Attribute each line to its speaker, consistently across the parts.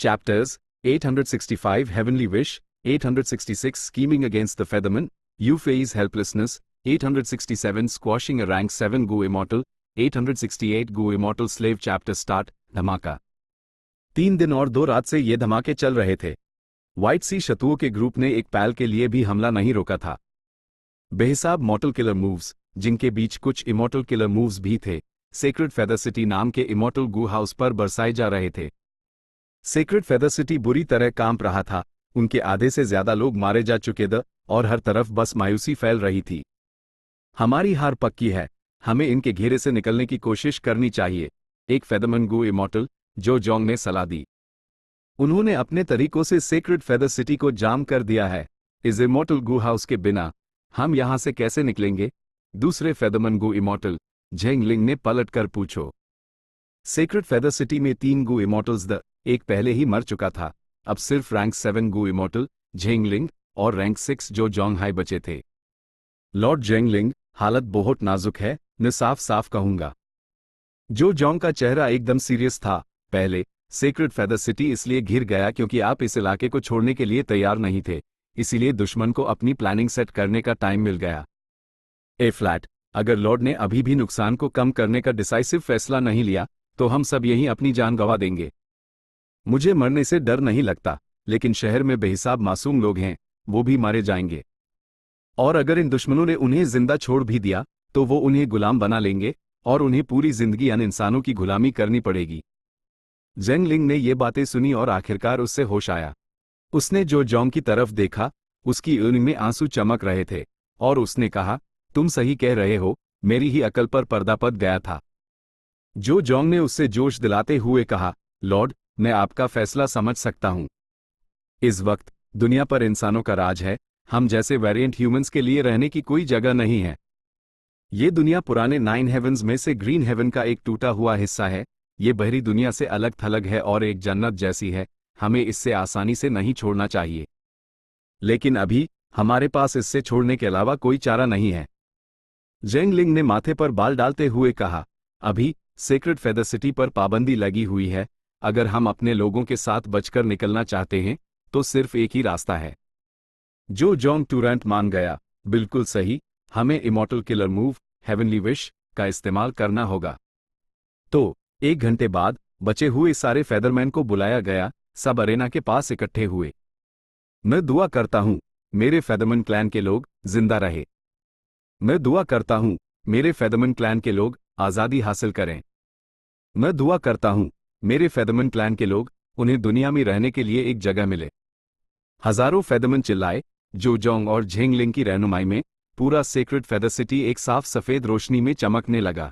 Speaker 1: Chapters 865 Heavenly Wish, 866 Scheming Against the Featherman, Euphrates Helplessness, 867 Squashing a Rank 7 Go Immortal, 868 Go Immortal Slave Chapter Start, धमाका। 3 दिन और 2 रात से ये धमाके चल रहे थे। व्हाइट सी शत्रुओं के ग्रुप ने एक पैल के लिए भी हमला नहीं रोका था। बेहिसाब मॉर्टल किलर मूव्स, जिनके बीच कुछ इमॉर्टल किलर मूव्स भी थे, सेक्रेड फेदर सिटी नाम के इमॉर्टल गू हाउस पर बरसाए जा रहे थे। सेक्रेड फेदर सिटी बुरी तरह कांप रहा था, उनके आधे से ज्यादा लोग मारे जा चुके थे और हर तरफ बस मायूसी फैल रही थी। हमारी हार पक्की है, हमें इनके घेरे से निकलने की कोशिश करनी चाहिए, एक फेदरमैन गू इमॉर्टल जो जोंग ने सलाह दी। उन्होंने अपने तरीकों से सेक्रेड फेदर सिटी को जाम कर दिया है। इस इमॉर्टल गू हाउस के बिना हम यहां से कैसे निकलेंगे? दूसरे फेदरमैन गू इमॉर्टल झेंगलिंग ने पलटकर पूछो। सेक्रेड फेदर सिटी में 3 गू इमॉर्टल्स एक पहले ही मर चुका था, अब सिर्फ रैंक 7 गू इमॉर्टल झेंगलिंग और रैंक 6 जो जोंग हाई बचे थे। लॉर्ड झेंगलिंग, हालत बहुत नाजुक है, मैं साफ साफ कहूंगा। जो जोंग का चेहरा एकदम सीरियस था। पहले सेक्रेड फेदर सिटी इसलिए घिर गया क्योंकि आप इस इलाके को छोड़ने के लिए तैयार नहीं थे, इसीलिए दुश्मन को अपनी प्लानिंग सेट करने का टाइम मिल गया। ए फ्लैट, अगर लॉर्ड ने अभी भी नुकसान को कम करने का डिसाइसिव फैसला नहीं लिया तो हम सब यहीं अपनी जान गंवा देंगे। मुझे मरने से डर नहीं लगता, लेकिन शहर में बेहिसाब मासूम लोग हैं, वो भी मारे जाएंगे। और अगर इन दुश्मनों ने उन्हें जिंदा छोड़ भी दिया तो वो उन्हें गुलाम बना लेंगे और उन्हें पूरी जिंदगी अन इंसानों की गुलामी करनी पड़ेगी। झेंगलिंग ने ये बातें सुनी और आखिरकार उससे होश आया। उसने जो जोंग की तरफ देखा, उसकी आंखों में आंसू चमक रहे थे और उसने कहा, तुम सही कह रहे हो, मेरी ही अकल पर पर्दा पड़ गया था। जो जोंग ने उससे जोश दिलाते हुए कहा, लॉर्ड, मैं आपका फैसला समझ सकता हूं। इस वक्त दुनिया पर इंसानों का राज है, हम जैसे वेरिएंट ह्यूमंस के लिए रहने की कोई जगह नहीं है। ये दुनिया पुराने 9 हेवंस में से ग्रीन हेवन का एक टूटा हुआ हिस्सा है। ये बहरी दुनिया से अलग थलग है और एक जन्नत जैसी है, हमें इससे आसानी से नहीं छोड़ना चाहिए। लेकिन अभी हमारे पास इससे छोड़ने के अलावा कोई चारा नहीं है। झेंगलिंग ने माथे पर बाल डालते हुए कहा, अभी सेक्रेड फेदर सिटी पर पाबंदी लगी हुई है, अगर हम अपने लोगों के साथ बचकर निकलना चाहते हैं तो सिर्फ एक ही रास्ता है। जो जोंग तुरंत मान गया, बिल्कुल सही, हमें immortal killer move heavenly wish का इस्तेमाल करना होगा। तो 1 घंटे बाद बचे हुए सारे फेदरमैन को बुलाया गया, सब अरेना के पास इकट्ठे हुए। मैं दुआ करता हूं मेरे फेदरमैन क्लैन के लोग जिंदा रहे। मैं दुआ करता हूं मेरे फेदरमैन क्लैन के लोग आज़ादी हासिल करें। मैं दुआ करता हूं मेरे फेदरमैन क्लैन के लोग उन्हें दुनिया में रहने के लिए एक जगह मिले। हजारों फेदरमैन चिल्लाए। जो जोंग और झेंगलिंग की रहनुमाई में पूरा सेक्रेड फेदर सिटी एक साफ सफेद रोशनी में चमकने लगा।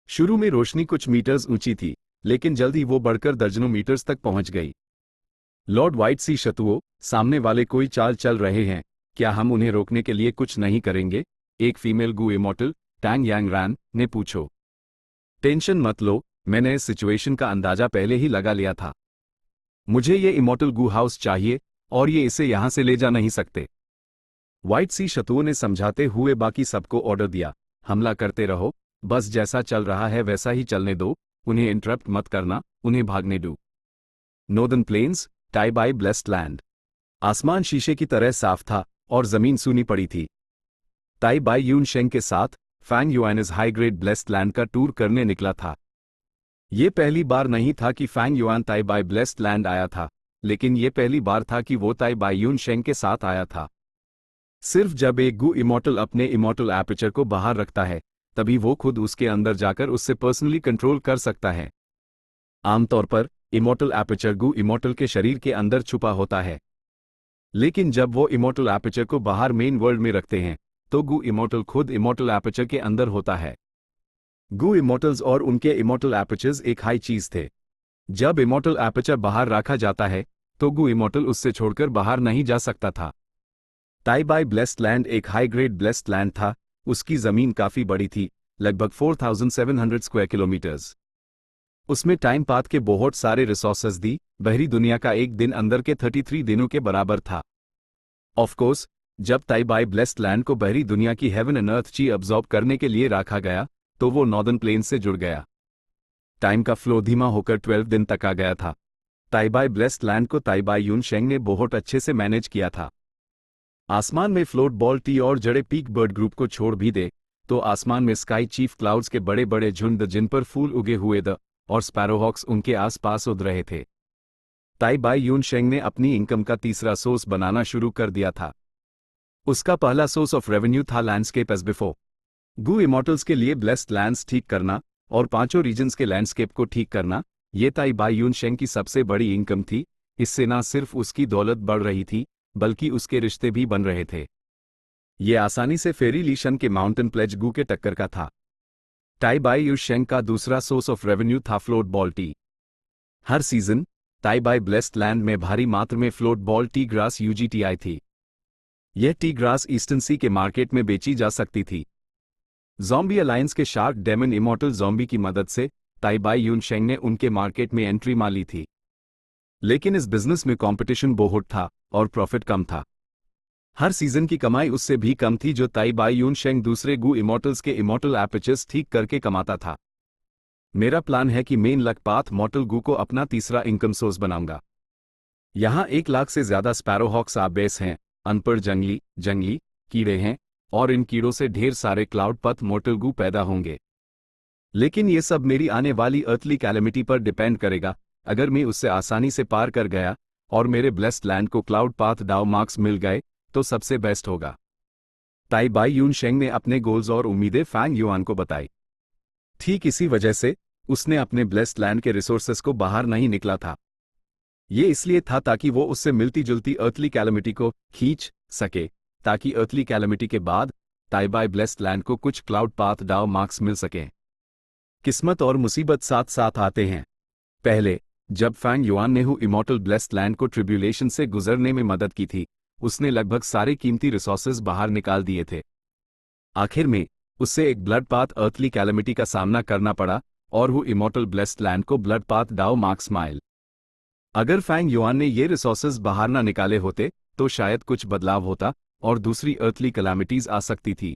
Speaker 1: शुरू में रोशनी कुछ मीटर्स ऊंची थी, लेकिन जल्द ही वो बढ़कर दर्जनों मीटर्स तक पहुंच गई। लॉर्ड व्हाइट सी शत्रुओं, सामने वाले कोई चाल चल रहे हैं, क्या हम उन्हें रोकने के लिए कुछ नहीं करेंगे? एक फीमेल गू इमॉर्टल टैंग यांग रैन ने पूछो। टेंशन मत लो, मैंने इस सिचुएशन का अंदाजा पहले ही लगा लिया था। मुझे ये इमॉर्टल गू हाउस चाहिए और ये इसे यहां से ले जा नहीं सकते। व्हाइट सी शत्रुओं ने समझाते हुए बाकी सबको ऑर्डर दिया, हमला करते रहो, बस जैसा चल रहा है वैसा ही चलने दो, उन्हें इंटरप्ट मत करना, उन्हें भागने दो। Northern plains, tie by blessed land. आसमान शीशे की तरह साफ था और जमीन सूनी पड़ी थी। ताई बाई यून शेंग के साथ Fang Yuan high grade blessed land का टूर करने निकला था। ये पहली बार नहीं था कि Fang Yuan Tai Bai blessed land आया था, लेकिन ये पहली बार था कि वो ताई बाई यून शेंग के साथ आया था। सिर्फ जब एक गू इमॉर्टल अपने इमॉर्टल एपर्चर को बाहर रखता है, तभी वो खुद उसके अंदर जाकर उससे पर्सनली कंट्रोल कर सकता है। आमतौर पर इमॉर्टल एपर्चर गू इमॉर्टल के शरीर के अंदर छुपा होता है, लेकिन जब वो इमॉर्टल एपर्चर को बाहर मेन वर्ल्ड में रखते हैं तो गू इमॉर्टल खुद इमॉर्टल एपर्चर के अंदर होता है। गू इमॉर्टल्स और उनके इमॉर्टल एपर्चर्स एक हाई चीज थे। जब इमॉर्टल एपर्चर बाहर रखा जाता है तो गू इमॉर्टल उससे छोड़कर बाहर नहीं जा सकता था। ताई बाई ब्लेस्ड लैंड एक हाई ग्रेड ब्लेस्ड लैंड था, उसकी जमीन काफी बड़ी थी, लगभग 4700 स्क्वायर किलोमीटर्स। उसमें टाइम पाथ के बहुत सारे रिसोर्सेज दी, बहरी दुनिया का एक दिन अंदर के 33 दिनों के बराबर था। ऑफ कोर्स, जब ताई बाई ब्लेस्ड लैंड को बहरी दुनिया की हेवन एंड अर्थ ची अब्जॉर्ब करने के लिए रखा गया तो वो नॉर्दर्न प्लेन से जुड़ गया। टाइम का फ्लो धीमा होकर 12 दिन तक आ गया था। ताइबाई ब्लेस्ड लैंड को ताइबाई यून शेंग ने बहुत अच्छे से मैनेज किया था। आसमान में फ्लोट बॉल टी और जड़े पीक बर्ड ग्रुप को छोड़ भी दे तो आसमान में स्काई चीफ क्लाउड्स के बड़े बड़े झुंड जिन पर फूल उगे हुए द और स्पैरोहॉक्स उनके आसपास उड़ रहे थे। ताइबाई यून शेंग ने अपनी इनकम का तीसरा सोर्स बनाना शुरू कर दिया था। उसका पहला सोर्स ऑफ रेवेन्यू था लैंडस्केप एज बिफोर। गू इमॉर्टल्स के लिए ब्लेस्ड लैंड्स ठीक करना और पांचों रीजन्स के लैंडस्केप को ठीक करना, ये ताइबाई यून शेंग की सबसे बड़ी इनकम थी। इससे न सिर्फ उसकी दौलत बढ़ रही थी बल्कि उसके रिश्ते भी बन रहे थे। ये आसानी से फेरी लीशन के माउंटेन प्लेज गू के टक्कर का था। ताइबाई यून शेंग का दूसरा सोर्स ऑफ रेवेन्यू था फ्लोट बॉल टी। हर सीजन ताइबाई ब्लेस्ड लैंड में भारी मात्रा में फ्लोट बॉल टी ग्रास यूजीटीआई थी। यह टी ग्रास ईस्टर्न सी के मार्केट में बेची जा सकती थी। ज़ॉम्बी अलायंस के शार्क डेमन इमॉर्टल ज़ॉम्बी की मदद से ताइबाई यून शेंग ने उनके मार्केट में एंट्री मारी थी। लेकिन इस बिजनेस में कंपटीशन बहुत था और प्रॉफिट कम था। हर सीजन की कमाई उससे भी कम थी जो ताइबाई यून शेंग दूसरे गू इमॉर्टल्स के इमॉर्टल एपर्चर्स ठीक करके कमाता था। मेरा प्लान है कि मेन लकपाथ मॉर्टल गू को अपना तीसरा इनकम सोर्स बनाऊंगा। यहां 1 लाख से ज्यादा स्पैरोहॉक्स आबेस हैं, अनपढ़ जंगली कीड़े हैं और इन कीड़ों से ढेर सारे क्लाउड पथ मॉर्टल गू पैदा होंगे। लेकिन ये सब मेरी आने वाली अर्थली कैलेमिटी पर डिपेंड करेगा। अगर मैं उससे आसानी से पार कर गया और मेरे ब्लेस्ड लैंड को क्लाउड पाथ डाउ मार्क्स मिल गए तो सबसे बेस्ट होगा। ताइबाई यून शेंग ने अपने गोल्स और उम्मीदें फैंग युआन को बताई। ठीक इसी वजह से उसने अपने ब्लेस्ड लैंड के रिसोर्सेस को बाहर नहीं निकला था। ये इसलिए था ताकि वो उससे मिलती जुलती अर्थली कैलेमिटी को खींच सके, ताकि अर्थली कैलेमिटी के बाद ताइबाई ब्लेस्ड लैंड को कुछ क्लाउड पाथ डाउ मार्क्स मिल सके। किस्मत और मुसीबत साथ साथ आते हैं। पहले जब फैंग युआन ने हु इमॉर्टल ब्लेस्ड लैंड को ट्रिब्यूलेशन से गुजरने में मदद की थी, उसने लगभग सारे कीमती रिसोर्सेज बाहर निकाल दिए थे। आखिर में उससे एक ब्लड पाथ अर्थली कैलेमिटी का सामना करना पड़ा और हु इमॉर्टल ब्लेस्ड लैंड को ब्लड पाथ डाउ मार्क्स माइल। अगर फैंग युआन ने ये रिसोर्सेज बाहर ना निकाले होते तो शायद कुछ बदलाव होता और दूसरी अर्थली कैलामिटीज आ सकती थी,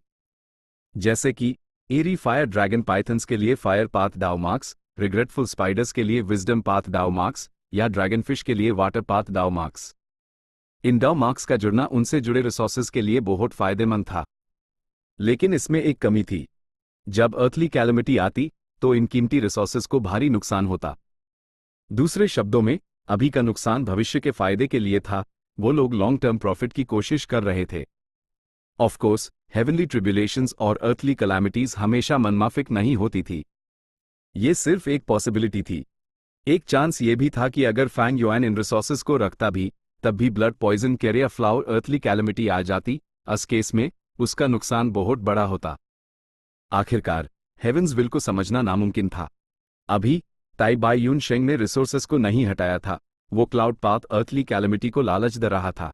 Speaker 1: जैसे कि एरी फायर ड्रैगन पाइथन्स के लिए फायर पाथ डाउ मार्क्स, रिग्रेटफुल स्पाइडर्स के लिए विजडम पाथ डाउ मार्क्स या ड्रैगन फिश के लिए वाटर पाथ डाउ मार्क्स। इन डाउ मार्क्स का जुड़ना उनसे जुड़े रिसोर्सेज के लिए बहुत फायदेमंद था। लेकिन इसमें एक कमी थी। जब अर्थली कैलामिटी आती तो इन कीमती रिसोर्सेज को भारी नुकसान होता। दूसरे शब्दों में, अभी का नुकसान भविष्य के फायदे के लिए था। वो लोग लॉन्ग टर्म प्रॉफिट की कोशिश कर रहे थे। ऑफ कोर्स, हेवनली ट्रिब्यूलेशंस और अर्थली कैलामिटीज हमेशा मनमाफिक नहीं होती थी। ये सिर्फ एक पॉसिबिलिटी थी। एक चांस ये भी था कि अगर फैंग युआन इन रिसोर्सेज को रखता भी, तब भी blood poison carrier flower earthly calamity आ जाती। इस केस में उसका नुकसान बहुत बड़ा होता। आखिरकार हेवंस विल को समझना नामुमकिन था। अभी ताइबाई यून शेंग ने रिसोर्सेस को नहीं हटाया था, वो क्लाउड पाथ अर्थली कैलामिटी को लालच दे रहा था।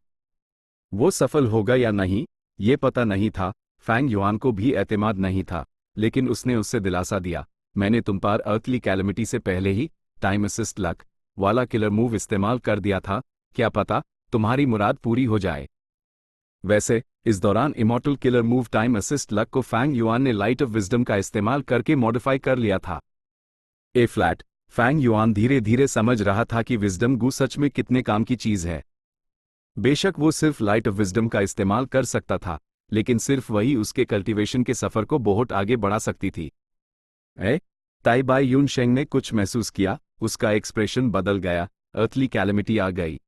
Speaker 1: वो सफल होगा या नहीं ये पता नहीं था। फैंग युआन को भी एतमाद नहीं था, लेकिन उसने उससे दिलासा दिया, मैंने तुम पर अर्थली कैलामिटी से पहले ही टाइम असिस्ट लक वाला किलर मूव इस्तेमाल कर दिया था, क्या पता तुम्हारी मुराद पूरी हो जाए। वैसे इस दौरान immortal killer move time assist luck को फैंग युआन ने लाइट ऑफ विजडम का इस्तेमाल करके मॉडिफाई कर लिया था। ए फ्लैट फैंग युआन धीरे धीरे समझ रहा था कि विजडम गू सच में कितने काम की चीज है। बेशक वो सिर्फ लाइट ऑफ विजडम का इस्तेमाल कर सकता था, लेकिन सिर्फ वही उसके कल्टीवेशन के सफर को बहुत आगे बढ़ा सकती थी। ताइबाई यून शेंग ने कुछ महसूस किया, उसका एक्सप्रेशन बदल गया। अर्थली कैलामिटी आ गई।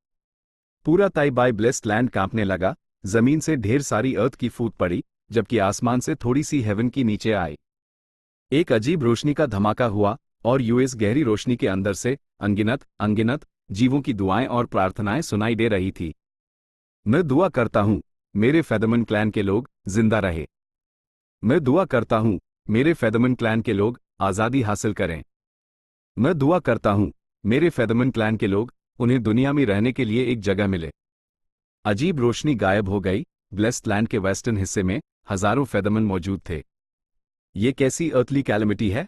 Speaker 1: पूरा ताइबाई ब्लेस्ड लैंड कांपने लगा। जमीन से ढेर सारी अर्थ की फूट पड़ी, जबकि आसमान से थोड़ी सी हेवन की नीचे आई। एक अजीब रोशनी का धमाका हुआ और यूएस गहरी रोशनी के अंदर से अनगिनत जीवों की दुआएं और प्रार्थनाएं सुनाई दे रही थी। मैं दुआ करता हूं मेरे फेदरमन क्लैन के लोग जिंदा रहे। मैं दुआ करता हूं मेरे फेदरमन क्लैन के लोग आजादी हासिल करें। मैं दुआ करता हूं मेरे फेदरमन क्लैन के लोग उन्हें दुनिया में रहने के लिए एक जगह मिले। अजीब रोशनी गायब हो गई। ब्लेस्ड लैंड के वेस्टर्न हिस्से में हजारों फेदरमन मौजूद थे। ये कैसी अर्थली कैलामिटी है?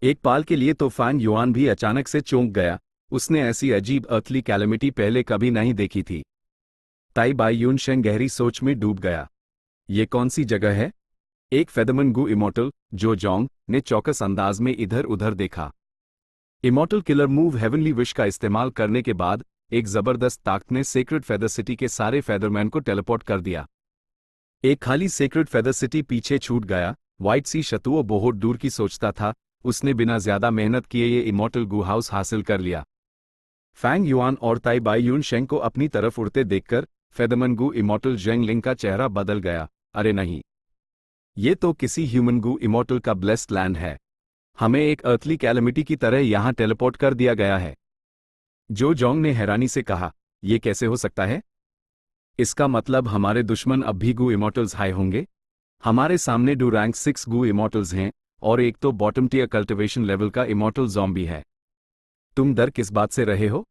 Speaker 1: एक पाल के लिए तो फैंग युआन भी अचानक से चौंक गया। उसने ऐसी अजीब अर्थली कैलामिटी पहले कभी नहीं देखी थी। ताइबाई यून शेंग गहरी सोच में डूब गया। ये कौन सी जगह है? एक फेदरमन गू इमॉर्टल जो जोंग ने चौकस अंदाज में इधर उधर देखा। Immortal killer move heavenly wish का इस्तेमाल करने के बाद एक जबरदस्त ताकत ने सेक्रेड फेदर सिटी के सारे फेदरमैन को टेलीपोर्ट कर दिया। एक खाली सेक्रेड फेदर सिटी पीछे छूट गया। व्हाइट सी शतुओ बहुत दूर की सोचता था, उसने बिना ज्यादा मेहनत किए ये इमॉर्टल गू हाउस हासिल कर लिया। फैंग युआन और ताई बाई यून शेंग को अपनी तरफ उड़ते देखकर फेदरमैन गू इमॉर्टल जेंग लिंग का चेहरा बदल गया। अरे नहीं, ये तो किसी ह्यूमन गू इमॉर्टल का ब्लेस्ड लैंड है। हमें एक अर्थली कैलेमिटी की तरह यहां टेलीपोर्ट कर दिया गया है। जो जोंग ने हैरानी से कहा, यह कैसे हो सकता है? इसका मतलब हमारे दुश्मन अब भी गू इमॉर्टल्स हाई होंगे। हमारे सामने 2 रैंक 6 गू इमॉर्टल्स हैं और एक तो बॉटम टियर कल्टिवेशन लेवल का इमॉर्टल ज़ॉम्बी है। तुम डर किस बात से रहे हो?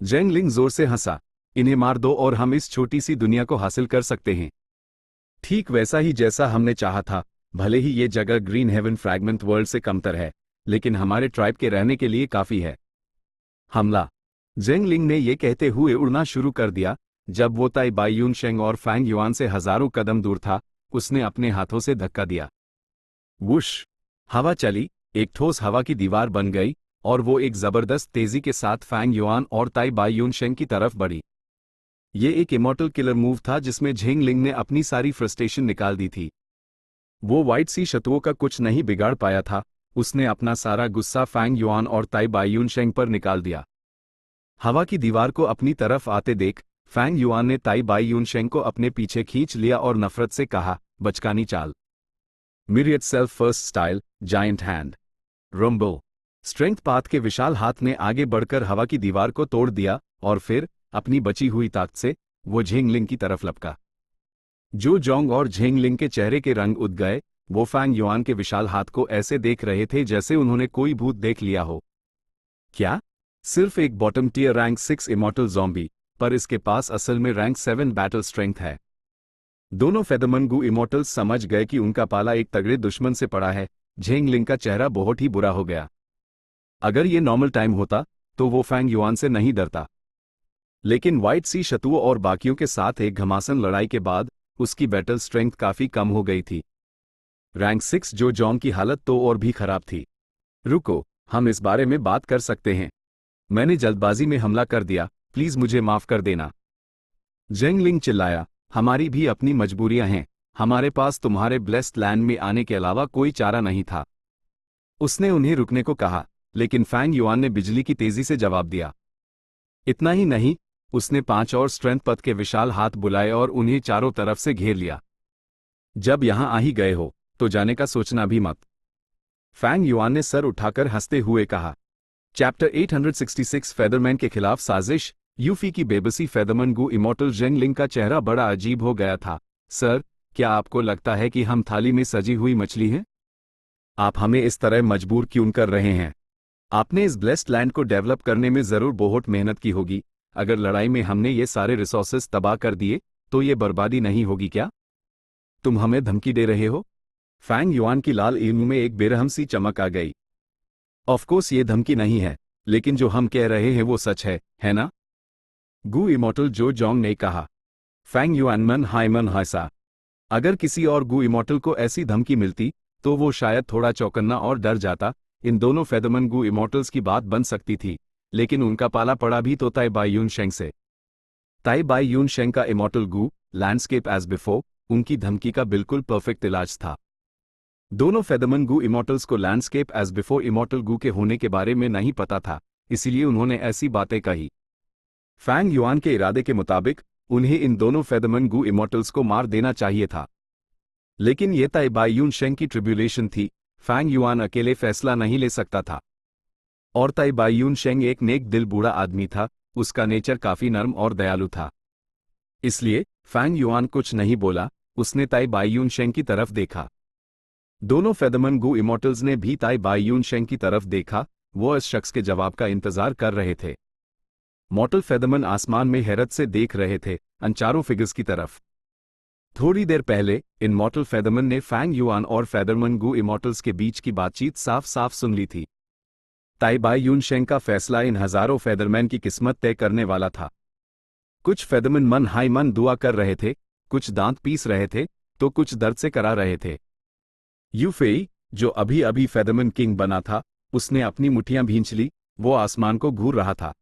Speaker 1: जेंग लिंग जोर से हंसा। इन्हें मार दो और हम इस छोटी सी दुनिया को हासिल कर सकते हैं। ठीक वैसा ही जैसा हमने चाहा था। भले ही ये जगह ग्रीन हेवन फ्रैगमेंट वर्ल्ड से कमतर है, लेकिन हमारे ट्राइब के रहने के लिए काफी है। हमला। जेंग लिंग ने यह कहते हुए उड़ना शुरू कर दिया। जब वो ताई बाई यून शेंग और फैंग युआन से हजारों कदम दूर था, उसने अपने हाथों से धक्का दिया। वुश! हवा चली, एक ठोस हवा की दीवार बन गई और वो एक जबरदस्त तेजी के साथ फैंग युआन और ताई बाई यून शेंग की तरफ बढ़ी। ये एक इमॉर्टल किलर मूव था जिसमें झेंग लिंग ने अपनी सारी फ्रस्ट्रेशन निकाल दी थी। वो व्हाइट सी शत्रुओं का कुछ नहीं बिगाड़ पाया था। उसने अपना सारा गुस्सा फैंग युआन और ताई बाई यून शेंग पर निकाल दिया। हवा की दीवार को अपनी तरफ आते देख फैंग युआन ने ताई बाई यून शेंग को अपने पीछे खींच लिया और नफरत से कहा, बचकानी चाल। Myriad self first style, giant hand, rumble. Strength path के विशाल हाथ ने आगे बढ़कर हवा की दीवार को तोड़ दिया और फिर अपनी बची हुई ताकत से वो झेंग लिंग की तरफ लपका। जो जोंग और झेंग लिंग के चेहरे के रंग उड़ गए। वो फैंग युआन के विशाल हाथ को ऐसे देख रहे थे जैसे उन्होंने कोई भूत देख लिया हो। क्या? सिर्फ एक bottom tier rank 6 immortal zombie, पर इसके पास असल में रैंक 7 बैटल स्ट्रेंथ है। दोनों फेदरमैन गू इमॉर्टल्स समझ गए कि उनका पाला एक तगड़े दुश्मन से पड़ा है। झेंग लिंग का चेहरा बहुत ही बुरा हो गया। अगर ये नॉर्मल टाइम होता तो वो फैंग युआन से नहीं डरता, लेकिन व्हाइट सी शत्रुओं और बाकियों के साथ एक घमासान लड़ाई के बाद उसकी बैटल स्ट्रेंथ काफी कम हो गई थी। रैंक 6 जो जोंग की हालत तो और भी खराब थी। रुको, हम इस बारे में बात कर सकते हैं। मैंने जल्दबाजी में हमला कर दिया, प्लीज मुझे माफ कर देना। जेंग लिंग चिल्लाया, हमारी भी अपनी मजबूरियां हैं। हमारे पास तुम्हारे ब्लेस्ड लैंड में आने के अलावा कोई चारा नहीं था। उसने उन्हें रुकने को कहा, लेकिन फैंग युआन ने बिजली की तेजी से जवाब दिया। इतना ही नहीं, उसने 5 और स्ट्रेंथ पथ के विशाल हाथ बुलाए और उन्हें चारों तरफ से घेर लिया। जब यहां आ ही गए हो तो जाने का सोचना भी मत। फैंग युआन ने सर उठाकर हंसते हुए कहा। चैप्टर 866 फेदरमैन के खिलाफ साजिश। यूफी की बेबसी। फेदरमैन गू इमॉर्टल जेंग लिंग का चेहरा बड़ा अजीब हो गया था। सर, क्या आपको लगता है कि हम थाली में सजी हुई मछली हैं? आप हमें इस तरह मजबूर क्यों कर रहे हैं? आपने इस ब्लेस्ड लैंड को डेवलप करने में जरूर बहुत मेहनत की होगी। अगर लड़ाई में हमने ये सारे रिसोर्सेज तबाह कर दिए तो ये बर्बादी नहीं होगी क्या? तुम हमें धमकी दे रहे हो? फैंग युआन की लाल ईनू में एक बेरहम सी चमक आ गई। ऑफकोर्स ये धमकी नहीं है, लेकिन जो हम कह रहे हैं वो सच है ना? गू इमॉर्टल जो जोंग ने कहा। फैंग युआन मन हंसा। अगर किसी और गू इमॉर्टल को ऐसी धमकी मिलती तो वो शायद थोड़ा चौकन्ना और डर जाता। इन दोनों फेदरमैन गू इमॉर्टल्स की बात बन सकती थी, लेकिन उनका पाला पड़ा भी तो ताई बाई यून शेंग से। ताई बाई यून शेंग का इमॉर्टल गू लैंडस्केप एज बिफोर उनकी धमकी का बिल्कुल परफेक्ट इलाज था। दोनों फेदरमैन गू इमॉर्टल्स को लैंडस्केप एज बिफोर इमॉर्टल गू के होने के बारे में नहीं पता था, इसीलिए उन्होंने ऐसी बातें कही। फैंग युआन के इरादे के मुताबिक उन्हें इन दोनों फेदरमैन गू इमॉर्टल्स को मार देना चाहिए था, लेकिन ये ताई बाई यून शेंग की ट्रिब्यूलेशन थी। फैंग युआन अकेले फैसला नहीं ले सकता था। और ताई बाई यून शेंग एक नेक दिल बूढ़ा आदमी था, उसका नेचर काफी नर्म और दयालु था। इसलिए फैंग युआन कुछ नहीं बोला, उसने ताई बाई यून शेंग की तरफ देखा। दोनों फेदरमैन गू इमॉर्टल्स ने भी ताई बाई यून शेंग की तरफ देखा। वो इस शख्स के जवाब का इंतजार कर रहे थे। मॉर्टल फेदरमैन आसमान में हैरत से देख रहे थे, उन चारों फिगर्स की तरफ। थोड़ी देर पहले इन मॉर्टल फेदरमैन ने फैंग युआन और फेदरमैन गू इमॉर्टल्स के बीच की बातचीत साफ साफ सुन ली थी। ताई बाई यून शेंग का फैसला इन हजारों फेदरमैन की किस्मत तय करने वाला था। कुछ फेदरमैन मन दुआ कर रहे थे, कुछ दांत पीस रहे थे, तो कुछ दर्द से करा रहे थे। यू फेई, जो अभी अभी फेदरमैन किंग बना था, उसने अपनी मुट्ठियां भींच ली। वो आसमान को घूर रहा था।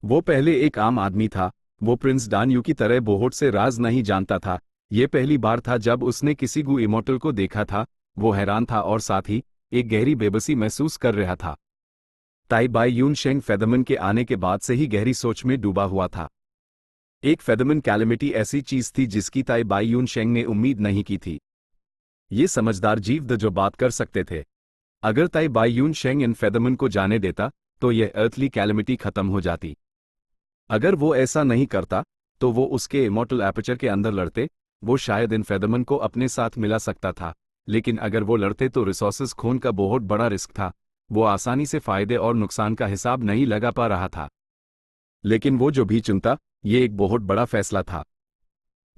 Speaker 1: वो पहले एक आम आदमी था। वो प्रिंस डान यू की तरह बोहोट से राज नहीं जानता था। ये पहली बार था जब उसने किसी गु इमोर्टल को देखा था। वो हैरान था और साथ ही एक गहरी बेबसी महसूस कर रहा था। ताई बाई यून शेंग फेदरमैन के आने के बाद से ही गहरी सोच में डूबा हुआ था। एक फेदरमैन कैलेमिटी ऐसी चीज थी जिसकी ताई बाई यून शेंग ने उम्मीद नहीं की थी। ये समझदार जीव द जो बात कर सकते थे। अगर ताई बाई यून शेंग इन फेदरमैन को जाने देता तो यह अर्थली कैलेमिटी खत्म हो जाती। अगर वो ऐसा नहीं करता तो वो उसके इमॉर्टल एपर्चर के अंदर लड़ते। वो शायद इन फेदरमैन को अपने साथ मिला सकता था, लेकिन अगर वो लड़ते तो रिसोर्सेज खोने का बहुत बड़ा रिस्क था। वो आसानी से फायदे और नुकसान का हिसाब नहीं लगा पा रहा था। लेकिन वो जो भी चुनता, ये एक बहुत बड़ा फैसला था।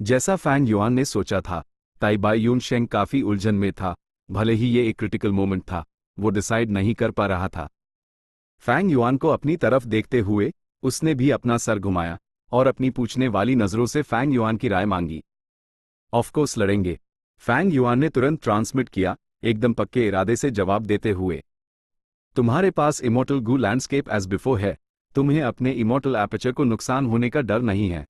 Speaker 1: जैसा फैंग युआन ने सोचा था, ताई बाई यून शेंग काफी उलझन में था। भले ही ये एक क्रिटिकल मोमेंट था, वो डिसाइड नहीं कर पा रहा था। फैंग युआन को अपनी तरफ देखते हुए उसने भी अपना सर घुमाया और अपनी पूछने वाली नजरों से फैंग युआन की राय मांगी। ऑफकोर्स लड़ेंगे, फैंग युआन ने तुरंत ट्रांसमिट किया, एकदम पक्के इरादे से जवाब देते हुए। तुम्हारे पास इमॉर्टल गु लैंडस्केप एज बिफोर है। तुम्हें अपने इमॉर्टल एपर्चर को नुकसान होने का डर नहीं है।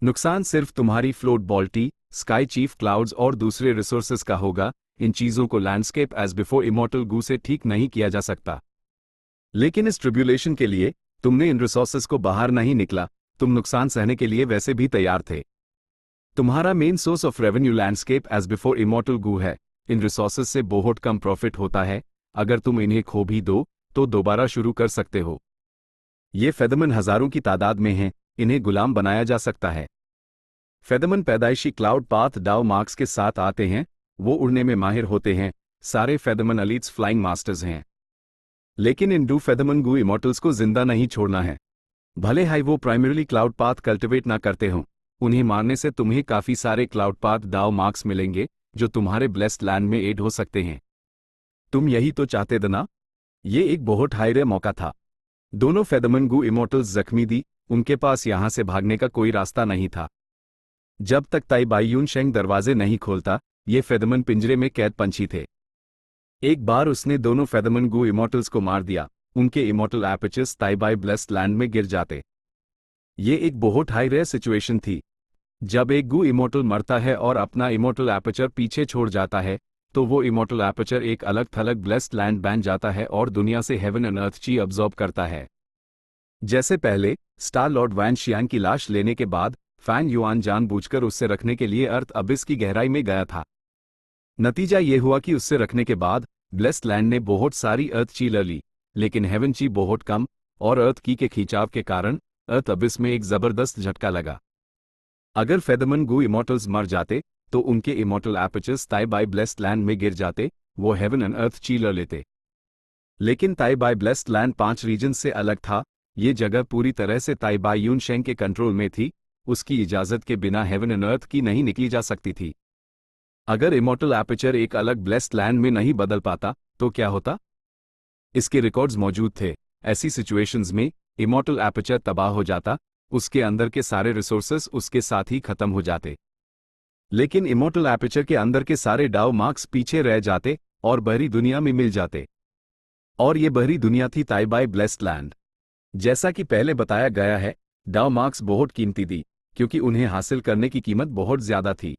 Speaker 1: नुकसान सिर्फ तुम्हारी फ्लोट बॉल्टी, स्काई चीफ क्लाउड्स और दूसरे रिसोर्सेस का होगा। इन चीजों को लैंडस्केप एज बिफोर इमॉर्टल गु से ठीक नहीं किया जा सकता। लेकिन इस ट्रिब्यूलेशन के लिए तुमने इन रिसोर्सेस को बाहर नहीं निकला। तुम नुकसान सहने के लिए वैसे भी तैयार थे। तुम्हारा main source of revenue landscape as before immortal Gu है। इन रिसोर्सेस से बहुत कम प्रॉफिट होता है। अगर तुम इन्हें खो भी दो तो दोबारा शुरू कर सकते हो। ये फेदरमैन हजारों की तादाद में हैं, इन्हें गुलाम बनाया जा सकता है। फेदरमैन पैदाइशी क्लाउड पाथ डाउ मार्क्स के साथ आते हैं। वो उड़ने में माहिर होते हैं। सारे फेदरमैन एलीट्स फ्लाइंग मास्टर्स हैं। लेकिन इन डू फेदरमैन गु इमॉर्टल्स को जिंदा नहीं छोड़ना है। भले ही वो प्राइमरीली क्लाउड पाथ कल्टिवेट ना करते हों, उन्हें मारने से तुम्हें काफी सारे क्लाउड पाथ डाउ मार्क्स मिलेंगे जो तुम्हारे ब्लेस्ड लैंड में ऐड हो सकते हैं। तुम यही तो चाहते थे ना? ये एक बहुत हाई रेयर मौका था। दोनों फेदरमैन गु इमॉर्टल्स जख्मी थी। उनके पास यहां से भागने का कोई रास्ता नहीं था। जब तक ताई बाई यून शेंग दरवाजे नहीं खोलता, ये फेदरमैन पिंजरे में कैद पंछी थे। एक बार उसने दोनों फेदरमैन गु इमॉर्टल्स को मार दिया, उनके इमॉर्टल एपर्चर्स ताई बाई ब्लेस्ड लैंड में गिर जाते। ये एक बहुत हाई रेयर सिचुएशन थी। जब एक गु इमॉर्टल मरता है और अपना इमॉर्टल एपर्चर पीछे छोड़ जाता है, तो वो इमॉर्टल एपर्चर एक अलग थलग ब्लेस्ड लैंड बन जाता है और दुनिया से हेवन एंड अर्थ ची अब्जॉर्ब करता है। जैसे पहले स्टार लॉर्ड वैन शियांग की लाश लेने के बाद फैंग युआन जानबूझकर उससे रखने के लिए अर्थ अबिस की गहराई में गया था। नतीजा ये हुआ कि उससे रखने के बाद ब्लेस्ड लैंड ने बहुत सारी अर्थ ची ले ली, लेकिन हेवन ची बहुत कम, और अर्थ की के खींचाव के कारण अर्थ अबिस में एक जबरदस्त झटका लगा। अगर फेदरमैन गु इमॉर्टल्स मर जाते तो उनके इमॉर्टल एपर्चर्स ताई बाई ब्लेस्ड लैंड में गिर जाते। वो हेवन एंड अर्थ ची ले लेते। लेकिन ताई बाई ब्लेस्ड लैंड 5 रीजन से अलग था। ये जगह पूरी तरह से ताई बाई यून शेंग के कंट्रोल में थी। उसकी इजाजत के बिना हेवन एंड अर्थ की नहीं निकली जा सकती थी। अगर इमॉर्टल एपर्चर एक अलग ब्लेस्ड लैंड में नहीं बदल पाता तो क्या होता? इसके रिकॉर्ड्स मौजूद थे। ऐसी सिचुएशंस में इमॉर्टल एपर्चर तबाह हो जाता, उसके अंदर के सारे रिसोर्सेस उसके साथ ही खत्म हो जाते। लेकिन इमॉर्टल एपर्चर के अंदर के सारे डाउ मार्क्स पीछे रह जाते और बहरी दुनिया में मिल जाते। और ये बहरी दुनिया थी ताई बाई ब्लेस्ड लैंड। जैसा कि पहले बताया गया है, डाउ मार्क्स बहुत कीमती थी क्योंकि उन्हें हासिल करने की कीमत बहुत ज्यादा थी।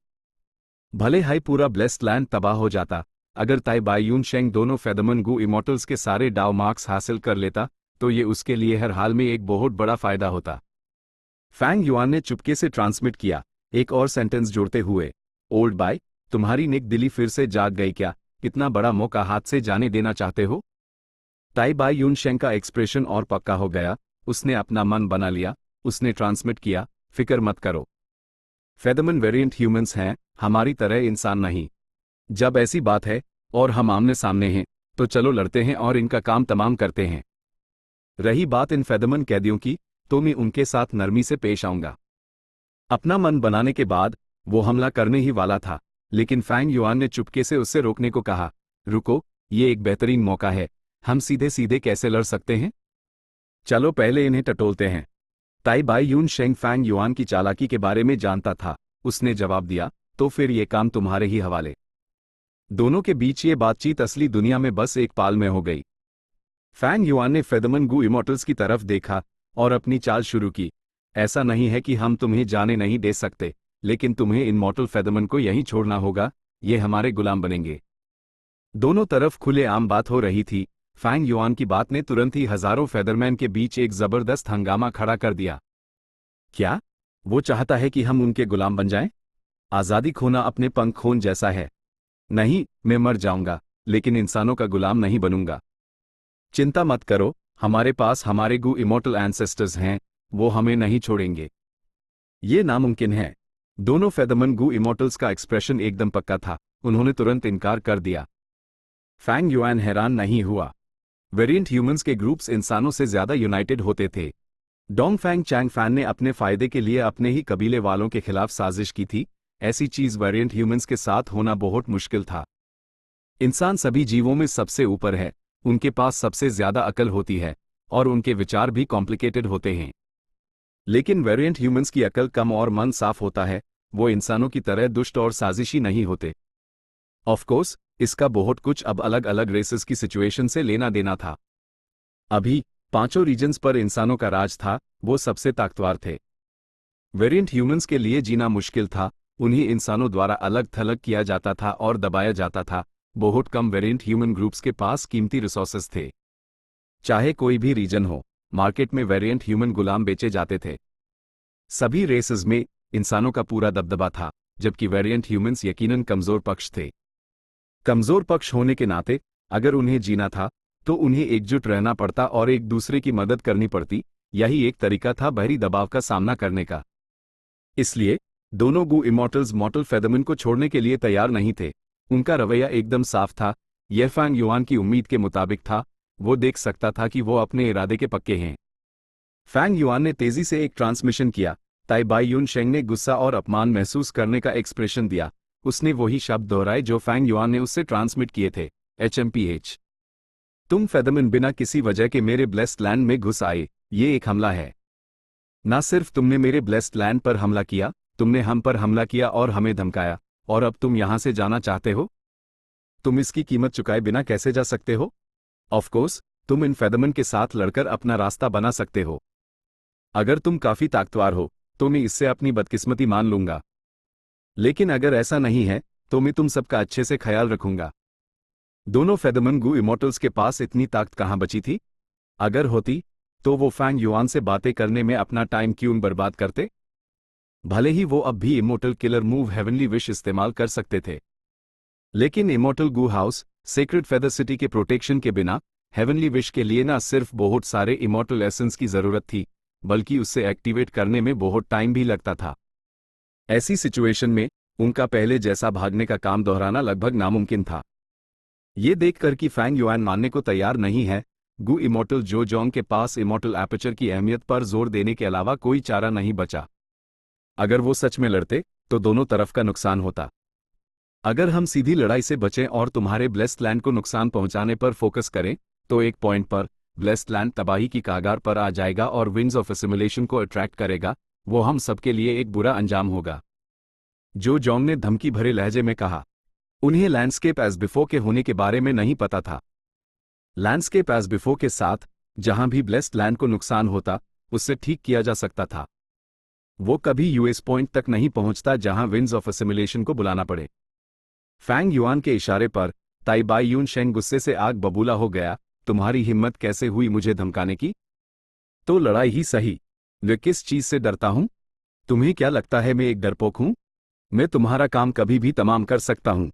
Speaker 1: भले ही पूरा ब्लेस्ड लैंड तबाह हो जाता, अगर ताई बाई यून शेंग दोनों फेदरमैन गु इमॉर्टल्स के सारे डाउ मार्क्स हासिल कर लेता तो ये उसके लिए हर हाल में एक बहुत बड़ा फायदा होता। फैंग युआन ने चुपके से ट्रांसमिट किया, एक और सेंटेंस जोड़ते हुए, ओल्ड बाय, तुम्हारी नेक दिली फिर से जाग गई क्या? कितना बड़ा मौका हाथ से जाने देना चाहते हो? ताई बाई यून शेंग का एक्सप्रेशन और पक्का हो गया। उसने अपना मन बना लिया। उसने ट्रांसमिट किया, फिक्र मत करो। फेदरमैन वेरिएंट ह्यूमंस हैं, हमारी तरह इंसान नहीं। जब ऐसी बात है और हम आमने सामने हैं तो चलो लड़ते हैं और इनका काम तमाम करते हैं। रही बात इन फेदरमैन कैदियों की, तो मैं उनके साथ नरमी से पेश आऊंगा। अपना मन बनाने के बाद वो हमला करने ही वाला था, लेकिन फैंग युआन ने चुपके से उससे रोकने को कहा, रुको, ये एक बेहतरीन मौका है। हम सीधे सीधे कैसे लड़ सकते हैं? चलो पहले इन्हें टटोलते हैं। ताई बाई यून शेंग फैंग युआन की चालाकी के बारे में जानता था। उसने जवाब दिया, तो फिर ये काम तुम्हारे ही हवाले। दोनों के बीच ये बातचीत असली दुनिया में बस एक पाल में हो गई। फैंग युआन ने फेदरमन गु इमोर्टल्स की तरफ देखा और अपनी चाल शुरू की। ऐसा नहीं है कि हम तुम्हें जाने नहीं दे सकते, लेकिन तुम्हें इमोर्टल फेदरमन को यहीं छोड़ना होगा, ये हमारे गुलाम बनेंगे। दोनों तरफ खुलेआम बात हो रही थी। फैंग युआन की बात ने तुरंत ही हजारों फेदरमैन के बीच एक जबरदस्त हंगामा खड़ा कर दिया। क्या वो चाहता है कि हम उनके गुलाम बन जाएं? आजादी खोना अपने पंख खोन जैसा है। नहीं, मैं मर जाऊंगा, लेकिन इंसानों का गुलाम नहीं बनूंगा। चिंता मत करो, हमारे पास हमारे गु इमोर्टल एंसेस्टर्स हैं, वो हमें नहीं छोड़ेंगे। ये नामुमकिन है। दोनों फेदरमन गु इमोर्टल्स का एक्सप्रेशन एकदम पक्का था, उन्होंने तुरंत इनकार कर दिया। फैंग युआन हैरान नहीं हुआ। वेरिएंट ह्यूमंस के ग्रुप्स इंसानों से ज्यादा यूनाइटेड होते थे। डोंगफैंग चैंगफैन ने अपने फायदे के लिए अपने ही कबीले वालों के खिलाफ साजिश की थी। ऐसी चीज वेरिएंट ह्यूमंस के साथ होना बहुत मुश्किल था। इंसान सभी जीवों में सबसे ऊपर है, उनके पास सबसे ज्यादा अकल होती है और उनके विचार भी कॉम्प्लिकेटेड होते हैं। लेकिन वेरिएंट ह्यूमंस की अकल कम और मन साफ होता है, वो इंसानों की तरह दुष्ट और साजिशी नहीं होते। ऑफ कोर्स, इसका बहुत कुछ अब अलग अलग रेसेस की सिचुएशन से लेना देना था। अभी पांचों रीजन्स पर इंसानों का राज था, वो सबसे ताकतवर थे। वेरिएंट ह्यूमंस के लिए जीना मुश्किल था, उन्हें इंसानों द्वारा अलग थलग किया जाता था और दबाया जाता था। बहुत कम वेरिएंट ह्यूमन ग्रुप्स के पास कीमती रिसोर्सेस थे। चाहे कोई भी रीजन हो, मार्केट में वेरिएंट ह्यूमन गुलाम बेचे जाते थे। सभी रेसेस में इंसानों का पूरा दबदबा था, जबकि वेरिएंट ह्यूमंस यकीनन कमजोर पक्ष थे। कमजोर पक्ष होने के नाते अगर उन्हें जीना था तो उन्हें एकजुट रहना पड़ता और एक दूसरे की मदद करनी पड़ती। यही एक तरीका था बाहरी दबाव का सामना करने का। इसलिए दोनों गु इमोर्टल्स मॉर्टल फेदरमन को छोड़ने के लिए तैयार नहीं थे। उनका रवैया एकदम साफ था। यह फैंग युआन की उम्मीद के मुताबिक था। वो देख सकता था कि वो अपने इरादे के पक्के हैं। फैंग युआन ने तेजी से एक ट्रांसमिशन किया। ताई बाई यून शेंग ने गुस्सा और अपमान महसूस करने का एक्सप्रेशन दिया। उसने वही शब्द दोहराए जो फैंग युआन ने उससे ट्रांसमिट किए थे, HMPH। तुम फेदरमन बिना किसी वजह के मेरे ब्लेस्ड लैंड में घुस आए, ये एक हमला है। ना सिर्फ तुमने मेरे ब्लेस्ड लैंड पर हमला किया, तुमने हम पर हमला किया और हमें धमकाया, और अब तुम यहां से जाना चाहते हो? तुम इसकी कीमत चुकाए बिना कैसे जा सकते हो? ऑफ कोर्स, तुम इन फेदरमन के साथ लड़कर अपना रास्ता बना सकते हो। अगर तुम काफी ताकतवर हो तो मैं इससे अपनी बदकिस्मती मान लूंगा, लेकिन अगर ऐसा नहीं है तो मैं तुम सबका अच्छे से ख्याल रखूंगा। दोनों फेदरमन गु इमोर्टल्स के पास इतनी ताकत कहां बची थी? अगर होती तो वो फैंग युआन से बातें करने में अपना टाइम क्यों बर्बाद करते? भले ही वो अब भी immortal killer move heavenly wish इस्तेमाल कर सकते थे, लेकिन इमोर्टल गु हाउस सेक्रेड फेदर सिटी के प्रोटेक्शन के बिना हेवनली विश के लिए ना सिर्फ बहुत सारे इमोर्टल एसेंस की जरूरत थी, बल्कि उससे एक्टिवेट करने में बहुत टाइम भी लगता था। ऐसी सिचुएशन में उनका पहले जैसा भागने का काम दोहराना लगभग नामुमकिन था। ये देखकर कि फैंग युआन मानने को तैयार नहीं है, गु इमोर्टल जो जोंग के पास इमोर्टल एपर्चर की अहमियत पर जोर देने के अलावा कोई चारा नहीं बचा। अगर वो सच में लड़ते तो दोनों तरफ का नुकसान होता। अगर हम सीधी लड़ाई से बचें और तुम्हारे ब्लेस्ड लैंड को नुकसान पहुंचाने पर फोकस करें, तो एक पॉइंट पर ब्लेस्ड लैंड तबाही की कागार पर आ जाएगा और विंड्स ऑफ असिमिलेशन को अट्रैक्ट करेगा। वो हम सबके लिए एक बुरा अंजाम होगा। जो जोंग ने धमकी भरे लहजे में कहा। उन्हें लैंडस्केप एज बिफोर के होने के बारे में नहीं पता था। लैंडस्केप एज बिफोर के साथ जहां भी ब्लेस्ड लैंड को नुकसान होता, उससे ठीक किया जा सकता था। वो कभी यूएस पॉइंट तक नहीं पहुंचता जहां विंड्स ऑफ असिमिलेशन को बुलाना पड़े। फैंग युआन के इशारे पर ताई बाई यून शेंग गुस्से से आग बबूला हो गया। तुम्हारी हिम्मत कैसे हुई मुझे धमकाने की? तो लड़ाई ही सही। मैं किस चीज से डरता हूं? तुम्हें क्या लगता है मैं एक डरपोक हूं? मैं तुम्हारा काम कभी भी तमाम कर सकता हूं।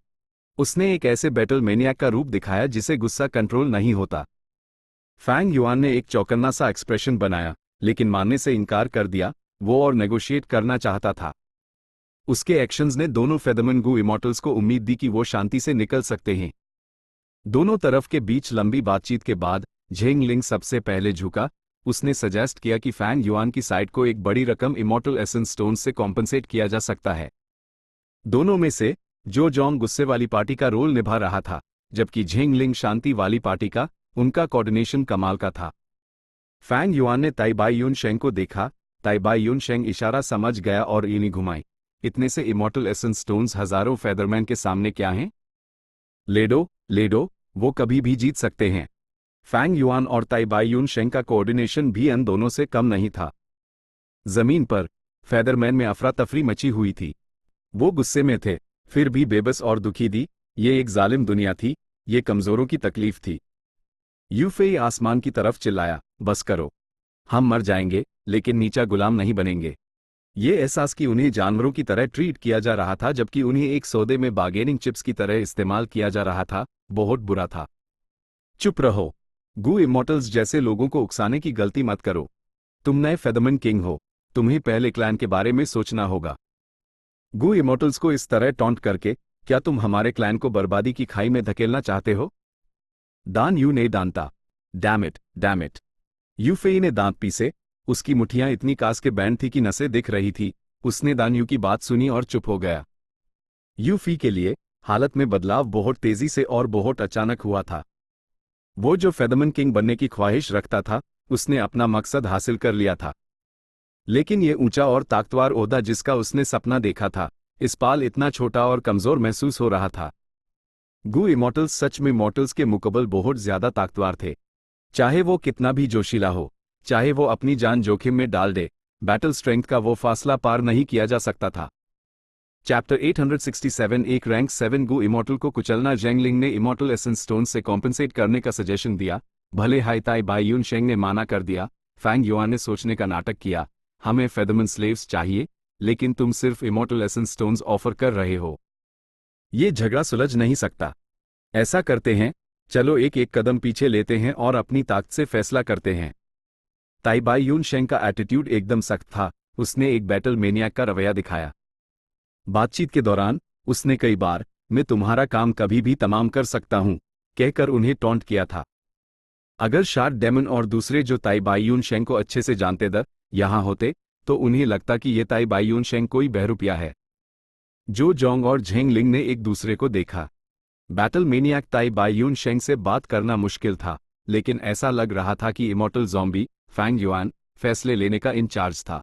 Speaker 1: उसने एक ऐसे बैटल मैनियाक का रूप दिखाया जिसे गुस्सा कंट्रोल नहीं होता। फैंग युआन ने एक चौकन्ना सा एक्सप्रेशन बनाया, लेकिन मानने से इनकार कर दिया। वो और नेगोशिएट करना चाहता था। उसके एक्शंस ने दोनों फेदरमन गु इमोर्टल्स को उम्मीद दी कि वो शांति से निकल सकते हैं। दोनों तरफ के बीच लंबी बातचीत के बाद झेंग लिंग सबसे पहले झुका। उसने सजेस्ट किया कि फैंग युआन की साइड को एक बड़ी रकम इमोर्टल एसेंस स्टोन से कॉम्पनसेट किया जा सकता है। दोनों में से जो जोंग गुस्से वाली पार्टी का रोल निभा रहा था, जबकि झेंग लिंग शांति वाली पार्टी का। उनका कोऑर्डिनेशन कमाल का था। फैंग युआन ने ताई बाई यून शेंग को देखा। ताई बाई यून शेंग इशारा समझ गया और ईनी घुमाई। इतने से इमोर्टल एसेंस स्टोन्स हजारों फेदरमैन के सामने क्या हैं? लेडो, वो कभी भी जीत सकते हैं। फैंग युआन और ताई बाईयून शेंग का कोऑर्डिनेशन भी इन दोनों से कम नहीं था। जमीन पर फेदरमैन में अफरा तफरी मची हुई थी। वो गुस्से में थे, फिर भी बेबस और दुखी थी। ये एक जालिम दुनिया थी, ये कमजोरों की तकलीफ थी। यूफेई आसमान की तरफ चिल्लाया, बस करो, हम मर जाएंगे लेकिन नीचा गुलाम नहीं बनेंगे। ये एहसास कि उन्हें जानवरों की तरह ट्रीट किया जा रहा था जबकि उन्हें एक सौदे में बार्गेनिंग चिप्स की तरह इस्तेमाल किया जा रहा था, बहुत बुरा था। चुप रहो, गू इमॉर्टल्स जैसे लोगों को उकसाने की गलती मत करो। तुम नए फेदरमैन किंग हो, तुम्हें पहले क्लैन के बारे में सोचना होगा। गू इमॉर्टल्स को इस तरह टॉन्ट करके क्या तुम हमारे क्लैन को बर्बादी की खाई में धकेलना चाहते हो? दान यू ने दानता। Damn it. यूफेई ने दांत पीसे, उसकी मुठियां इतनी कास के बैंड थी कि नसें दिख रही थी। उसने दान यू की बात सुनी और चुप हो गया। यूफी के लिए हालत में बदलाव बहुत तेजी से और बहुत अचानक हुआ था। वो जो फेदरमैन किंग बनने की ख्वाहिश रखता था, उसने अपना मकसद हासिल कर लिया था। लेकिन ये ऊंचा और ताकतवर ओहदा जिसका उसने सपना देखा था, इस पाल इतना छोटा और कमजोर महसूस हो रहा था। गू इमॉर्टल्स सच में मॉर्टल्स के मुकाबले बहुत ज्यादा ताकतवर थे। चाहे वो कितना भी जोशीला हो, चाहे वो अपनी जान जोखिम में डाल दे, बैटल स्ट्रेंथ का वो फासला पार नहीं किया जा सकता था। चैप्टर 867 एक रैंक 7 गू इमॉर्टल को कुचलना। जेंगलिंग ने इमॉर्टल एसेंस स्टोन से कॉम्पेंसेट करने का सजेशन दिया। भले हाई ताई बाईयून शेंग ने माना कर दिया। फैंग युआन ने सोचने का नाटक किया, हमें फेदरमैन स्लेव्स चाहिए, लेकिन तुम सिर्फ इमॉर्टल एसेंस स्टोन्स ऑफर कर रहे हो। ये झगड़ा सुलझ नहीं सकता। ऐसा करते हैं, चलो एक एक कदम पीछे लेते हैं और अपनी ताकत से फैसला करते हैं। ताई बाईयून शेंग का एटीट्यूड एकदम सख्त था। उसने एक बैटल मेनियाक का रवैया दिखाया। बातचीत के दौरान उसने कई बार मैं तुम्हारा काम कभी भी तमाम कर सकता हूं कहकर उन्हें टॉन्ट किया था। अगर शार्ट डेमन और दूसरे जो ताई बाईयून शेंग को अच्छे से जानते दर यहां होते तो उन्हें लगता कि ये ताई बाईयून शेंग कोई बहरूपिया है। जो जोंग और झेंग लिंग ने एक दूसरे को देखा। बैटल मेनियाक ताई बाईयून शेंग से बात करना मुश्किल था, लेकिन ऐसा लग रहा था कि इमॉर्टल ज़ॉम्बी फैंग युआन फैसले लेने का इंचार्ज था।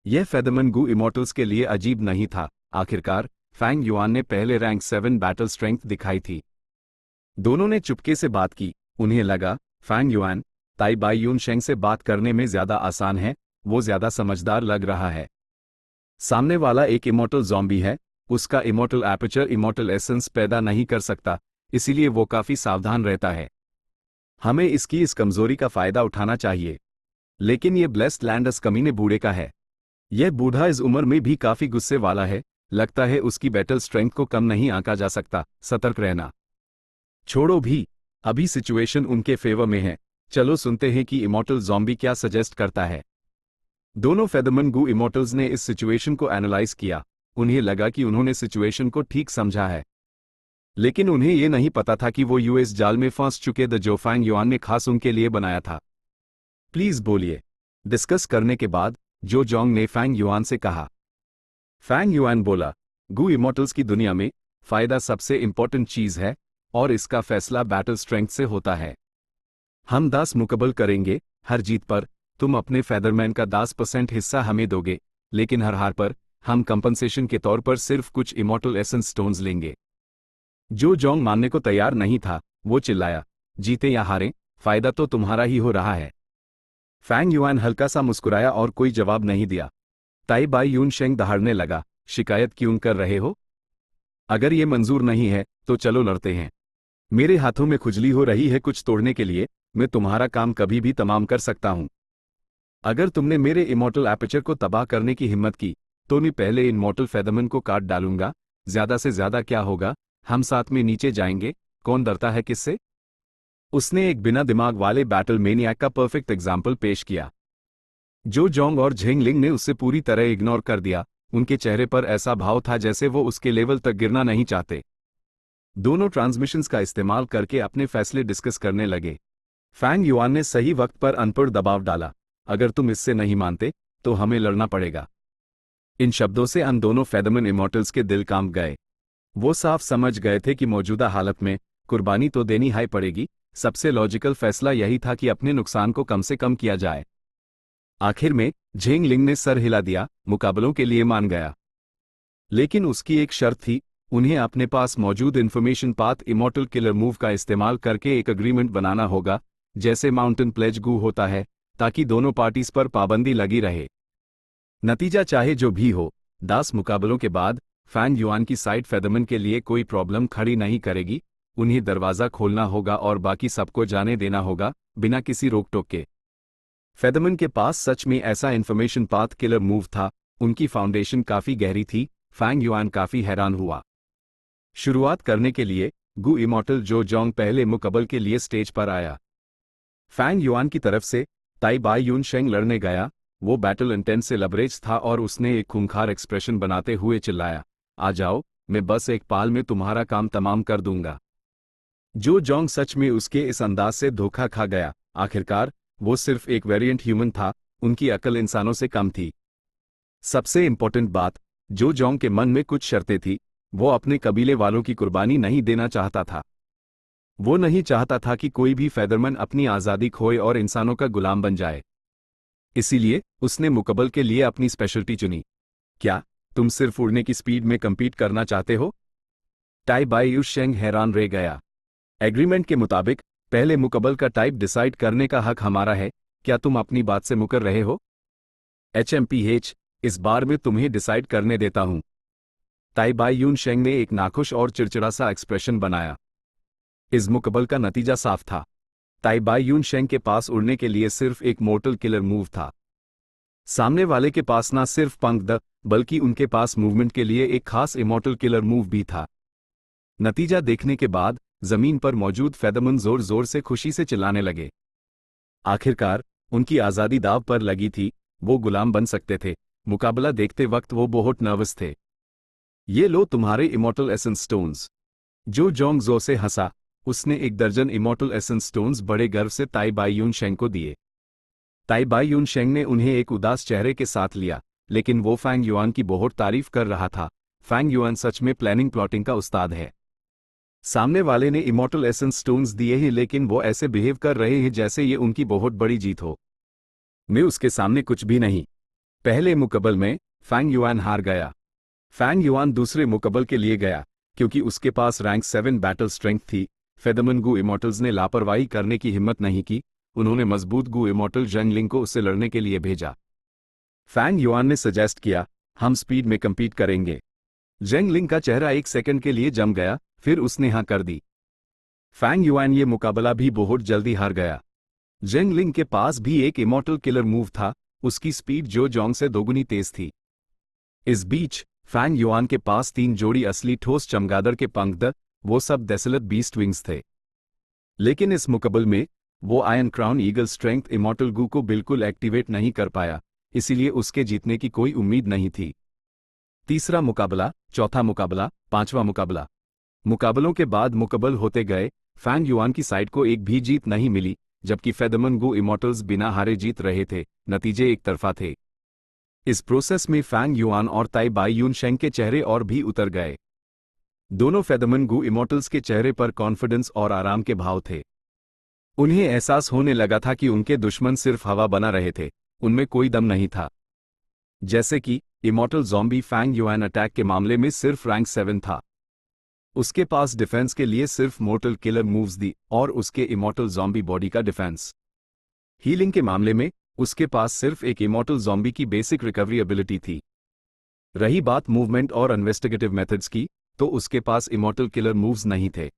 Speaker 1: यह फेदरमैन गू इमॉर्टल्स के लिए अजीब नहीं था। आखिरकार फैंग युआन ने पहले रैंक 7 बैटल स्ट्रेंथ दिखाई थी। दोनों ने चुपके से बात की। उन्हें लगा फैंग युआन ताई बाईयून शेंग से बात करने में ज्यादा आसान है, वो ज्यादा समझदार लग रहा है। सामने वाला एक इमॉर्टल ज़ॉम्बी है, उसका इमॉर्टल एपर्चर इमॉर्टल एसेंस पैदा नहीं कर सकता, इसीलिए वो काफी सावधान रहता है। हमें इसकी इस कमजोरी का फायदा उठाना चाहिए। लेकिन ये ब्लेस्ड लैंडस कमीने बूढ़े का है। यह बूढ़ा इस उम्र में भी काफी गुस्से वाला है। लगता है उसकी बैटल स्ट्रेंथ को कम नहीं आंका जा सकता। सतर्क रहना। छोड़ो भी, अभी सिचुएशन उनके फेवर में है। चलो सुनते हैं कि इमॉर्टल ज़ॉम्बी क्या सजेस्ट करता है। दोनों फेदरमैन गू इमॉर्टल्स ने इस सिचुएशन को एनालाइज किया। उन्हें लगा कि उन्होंने सिचुएशन को ठीक समझा है, लेकिन उन्हें यह नहीं पता था कि वो यूएस जाल में फंस चुके द जो फैंग युआन ने खास उनके लिए बनाया था। प्लीज बोलिए। डिस्कस करने के बाद जो जोंग ने फैंग युआन से कहा। फैंग युआन बोला, गू इमॉर्टल्स की दुनिया में फायदा सबसे इंपॉर्टेंट चीज है और इसका फैसला बैटल स्ट्रेंथ से होता है। हम 10 मुकबल करेंगे। हर जीत पर तुम अपने फेदरमैन का 10% हिस्सा हमें दोगे, लेकिन हर हार पर हम कंपनसेशन के तौर पर सिर्फ कुछ इमॉर्टल एसेंस स्टोन्स लेंगे। जो जोंग मानने को तैयार नहीं था, वो चिल्लाया, जीते या हारें, फायदा तो तुम्हारा ही हो रहा है। फैंग युआन हल्का सा मुस्कुराया और कोई जवाब नहीं दिया। ताई बाईयून शेंग दहाड़ने लगा, शिकायत क्यों कर रहे हो? अगर ये मंजूर नहीं है तो चलो लड़ते हैं। मेरे हाथों में खुजली हो रही है कुछ तोड़ने के लिए। मैं तुम्हारा काम कभी भी तमाम कर सकता हूं। अगर तुमने मेरे इमॉर्टल एपर्चर को तबाह करने की हिम्मत की तो मैं पहले इमॉर्टल फेदरमैन को काट डालूंगा। ज्यादा से ज्यादा क्या होगा, हम साथ में नीचे जाएंगे। कौन डरता है किससे? उसने एक बिना दिमाग वाले बैटल मेनियाक का परफेक्ट एग्जाम्पल पेश किया। जो जोंग और झेंग लिंग ने उससे पूरी तरह इग्नोर कर दिया। उनके चेहरे पर ऐसा भाव था जैसे वो उसके लेवल तक गिरना नहीं चाहते। दोनों ट्रांसमिशंस का इस्तेमाल करके अपने फैसले डिस्कस करने लगे। फैंग युआन ने सही वक्त पर अनपुर दबाव डाला, अगर तुम इससे नहीं मानते तो हमें लड़ना पड़ेगा। इन शब्दों से अन दोनों फेदरमैन इमॉर्टल्स के दिल कांप गए। वो साफ समझ गए थे कि मौजूदा हालत में कुर्बानी तो देनी ही पड़ेगी। सबसे लॉजिकल फैसला यही था कि अपने नुकसान को कम से कम किया जाए। आखिर में झेंग लिंग ने सर हिला दिया, मुकाबलों के लिए मान गया। लेकिन उसकी एक शर्त थी, उन्हें अपने पास मौजूद information path immortal killer move का इस्तेमाल करके एक अग्रीमेंट बनाना होगा, जैसे माउंटेन प्लेज गू होता है, ताकि दोनों पार्टीज पर पाबंदी लगी रहे। नतीजा चाहे जो भी हो, 10 मुकाबलों के बाद फैंग युआन की साइड फेदरमैन के लिए कोई प्रॉब्लम खड़ी नहीं करेगी। उन्हें दरवाजा खोलना होगा और बाकी सबको जाने देना होगा, बिना किसी रोक टोक के। फेदरमैन के पास सच में ऐसा इन्फॉर्मेशन पाथ किलर मूव था, उनकी फाउंडेशन काफी गहरी थी। फैंग युआन काफी हैरान हुआ। शुरुआत करने के लिए गू इमॉर्टल जो जोंग पहले मुकाबले के लिए स्टेज पर आया। फैंग युआन की तरफ से ताई बाई यून शेंग लड़ने गया। वो बैटल इंटेंस से लबरेज था और उसने एक खूंखार एक्सप्रेशन बनाते हुए चिल्लाया, आ जाओ, मैं बस एक पाल में तुम्हारा काम तमाम कर दूंगा। जो जोंग सच में उसके इस अंदाज से धोखा खा गया। आखिरकार वो सिर्फ एक वेरिएंट ह्यूमन था, उनकी अकल इंसानों से कम थी। सबसे इंपॉर्टेंट बात, जो जोंग के मन में कुछ शर्तें थी। वो अपने कबीले वालों की कुर्बानी नहीं देना चाहता था। वो नहीं चाहता था कि कोई भी फेदरमैन अपनी आज़ादी खोए और इंसानों का गुलाम बन जाए। इसीलिए उसने मुकाबले के लिए अपनी स्पेशलिटी चुनी। क्या तुम सिर्फ उड़ने की स्पीड में कम्पीट करना चाहते हो? ताई बाई यू शेंग हैरान रह गया। एग्रीमेंट के मुताबिक पहले मुकाबले का टाइप डिसाइड करने का हक हमारा है। क्या तुम अपनी बात से मुकर रहे हो? HMPH, इस बार मैं तुम्हें डिसाइड करने देता हूं। ताई बाई यून शेंग ने एक नाखुश और चिड़चिड़ा सा एक्सप्रेशन बनाया। इस मुकाबले का नतीजा साफ था। ताई बाई यून शेंग के पास उड़ने के लिए सिर्फ एक मोर्टल किलर मूव था। सामने वाले के पास ना सिर्फ पंख बल्कि उनके पास मूवमेंट के लिए एक खास इमॉर्टल किलर मूव भी था। नतीजा देखने के बाद जमीन पर मौजूद फेदरमैन जोर जोर से खुशी से चिल्लाने लगे। आखिरकार उनकी आज़ादी दांव पर लगी थी। वो गुलाम बन सकते थे। मुकाबला देखते वक्त वो बहुत नर्वस थे। ये लो तुम्हारे इमॉर्टल एसेंस स्टोन्स। जो जोंग जो से हंसा। उसने 1 दर्जन इमॉर्टल एसेंस स्टोन्स बड़े गर्व से ताई बाई यून शेंग को दिए। ताई बाई यून शेंग ने उन्हें एक उदास चेहरे के साथ लिया, लेकिन वो फैंग युआन की बहुत तारीफ कर रहा था। फैंग युआन सच में प्लानिंग प्लॉटिंग का उस्ताद है। सामने वाले ने इमॉर्टल एसेंस स्टोन्स दिए हैं, लेकिन वो ऐसे बिहेव कर रहे हैं जैसे ये उनकी बहुत बड़ी जीत हो। मैं उसके सामने कुछ भी नहीं। पहले मुकाबले में फैंग युआन हार गया। फैंग युआन दूसरे मुकाबले के लिए गया, क्योंकि उसके पास रैंक 7 बैटल स्ट्रेंथ थी। फेदरमैन गू इमॉर्टल्स ने लापरवाही करने की हिम्मत नहीं की। उन्होंने मजबूत गू इमॉर्टल जेंग लिंग को उससे लड़ने के लिए भेजा। फैंग युआन ने सजेस्ट किया, हम स्पीड में कम्पीट करेंगे। जेंग लिंग का चेहरा 1 सेकंड के लिए जम गया, फिर उसने हाँ कर दी। फैंग युआन ये मुकाबला भी बहुत जल्दी हार गया। जेंग लिंग के पास भी एक इमॉर्टल किलर मूव था। उसकी स्पीड जो जोंग से दोगुनी तेज थी। इस बीच फैंग युआन के पास 3 जोड़ी असली ठोस चमगादड़ के पंख वो सब डेसोलेट बीस्ट विंग्स थे। लेकिन इस मुकाबले में वो iron crown eagle strength immortal गू को बिल्कुल एक्टिवेट नहीं कर पाया, इसीलिए उसके जीतने की कोई उम्मीद नहीं थी। तीसरा मुकाबला, चौथा मुकाबला, पांचवा मुकाबला। मुकाबलों के बाद मुकाबले होते गए। फैंग युआन की साइड को एक भी जीत नहीं मिली, जबकि फेदरमैन गू इमॉर्टल्स बिना हारे जीत रहे थे। नतीजे एक तरफा थे। इस प्रोसेस में फैंग युआन और ताई बाई यून शेंग के चेहरे और भी उतर गए। दोनों फेदरमैन गू इमॉर्टल्स के चेहरे पर कॉन्फिडेंस और आराम के भाव थे। उन्हें एहसास होने लगा था कि उनके दुश्मन सिर्फ हवा बना रहे थे, उनमें कोई दम नहीं था। जैसे कि immortal zombie Fang Yuan attack के मामले में सिर्फ रैंक 7 था। उसके पास डिफेंस के लिए सिर्फ मोर्टल किलर मूव्स दी और उसके इमॉर्टल ज़ॉम्बी बॉडी का डिफेंस। हीलिंग के मामले में उसके पास सिर्फ एक इमॉर्टल ज़ॉम्बी की बेसिक रिकवरी एबिलिटी थी। रही बात मूवमेंट और इन्वेस्टिगेटिव मेथड्स की, तो उसके पास इमॉर्टल किलर मूव्स नहीं थे।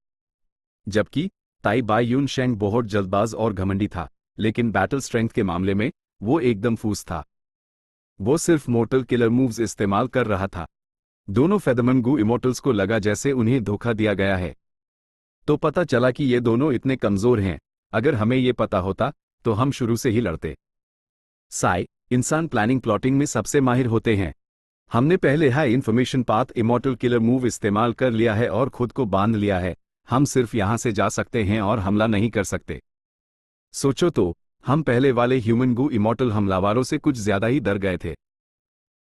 Speaker 1: जबकि ताई बाई यून शेंग बहुत जल्दबाज और घमंडी था, लेकिन बैटल स्ट्रेंथ के मामले में वो एकदम फूस था। वो सिर्फ मोर्टल किलर मूव्स इस्तेमाल कर रहा था। दोनों फेदरमैन गू इमॉर्टल्स को लगा जैसे उन्हें धोखा दिया गया है। तो पता चला कि ये दोनों इतने कमजोर हैं। अगर हमें ये पता होता तो हम शुरू से ही लड़ते। साई, इंसान प्लानिंग प्लॉटिंग में सबसे माहिर होते हैं। हमने पहले high information path immortal killer move इस्तेमाल कर लिया है और खुद को बांध लिया है। हम सिर्फ यहां से जा सकते हैं और हमला नहीं कर सकते। सोचो तो, हम पहले वाले ह्यूमन गू इमॉर्टल हमलावरों से कुछ ज्यादा ही डर गए थे।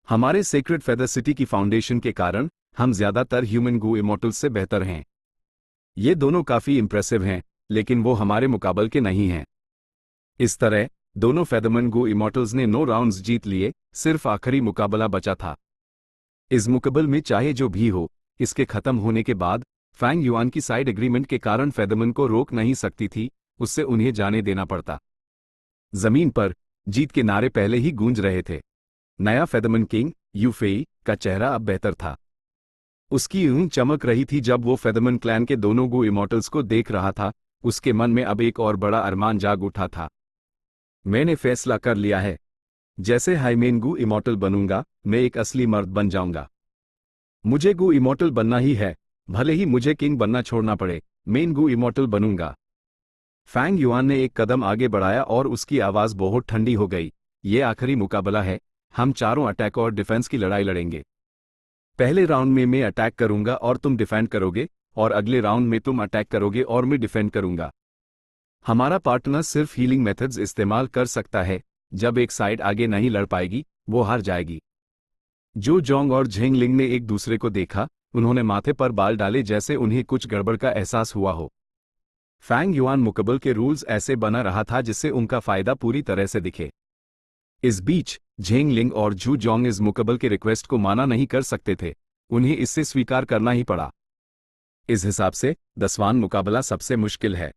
Speaker 1: हमारे सेक्रेड फेदर सिटी की फाउंडेशन के कारण हम ज्यादातर ह्यूमन गू इमॉर्टल्स से बेहतर हैं। ये दोनों काफी इंप्रेसिव हैं, लेकिन वो हमारे मुकाबले के नहीं हैं। इस तरह दोनों फेदरमैन गू इमॉर्टल्स ने 9 राउंड्स जीत लिए, सिर्फ आखिरी मुकाबला बचा था। इस मुकाबले में चाहे जो भी हो, इसके खत्म होने के बाद फैंग युआन की साइड एग्रीमेंट के कारण फेदरमैन को रोक नहीं सकती थी, उससे उन्हें जाने देना पड़ता। जमीन पर जीत के नारे पहले ही गूंज रहे थे। नया फेदरमैन किंग यू फेई का चेहरा अब बेहतर था। उसकी ऊँग चमक रही थी जब वो फेदरमैन क्लैन के दोनों गो इमॉर्टल्स को देख रहा था। उसके मन में अब एक और बड़ा अरमान जाग उठा था। मैंने फैसला कर लिया है, जैसे हाइमेन गु इमॉर्टल बनूंगा, मैं एक असली मर्द बन जाऊंगा। मुझे गु इमॉर्टल बनना ही है, भले ही मुझे किंग बनना छोड़ना पड़े, मेन गु इमॉर्टल बनूंगा। फैंग युआन ने एक कदम आगे बढ़ाया और उसकी आवाज बहुत ठंडी हो गई। ये आखिरी मुकाबला है, हम चारों अटैक और डिफेंस की लड़ाई लड़ेंगे। पहले राउंड में मैं अटैक करूंगा और तुम डिफेंड करोगे, और अगले राउंड में तुम अटैक करोगे और मैं डिफेंड करूंगा। हमारा पार्टनर सिर्फ हीलिंग मेथड्स इस्तेमाल कर सकता है, जब एक साइड आगे नहीं लड़ पाएगी, वो हार जाएगी। जो जोंग और झेंग लिंग ने एक दूसरे को देखा, उन्होंने माथे पर बाल डाले जैसे उन्हें कुछ गड़बड़ का एहसास हुआ हो। फैंग युआन मुकबल के रूल्स ऐसे बना रहा था जिससे उनका फायदा पूरी तरह से दिखे। इस बीच झेंग लिंग और जू जोंग इस मुकबल के रिक्वेस्ट को माना नहीं कर सकते थे, उन्हें इससे स्वीकार करना ही पड़ा। इस हिसाब से 10वां मुकाबला सबसे मुश्किल है।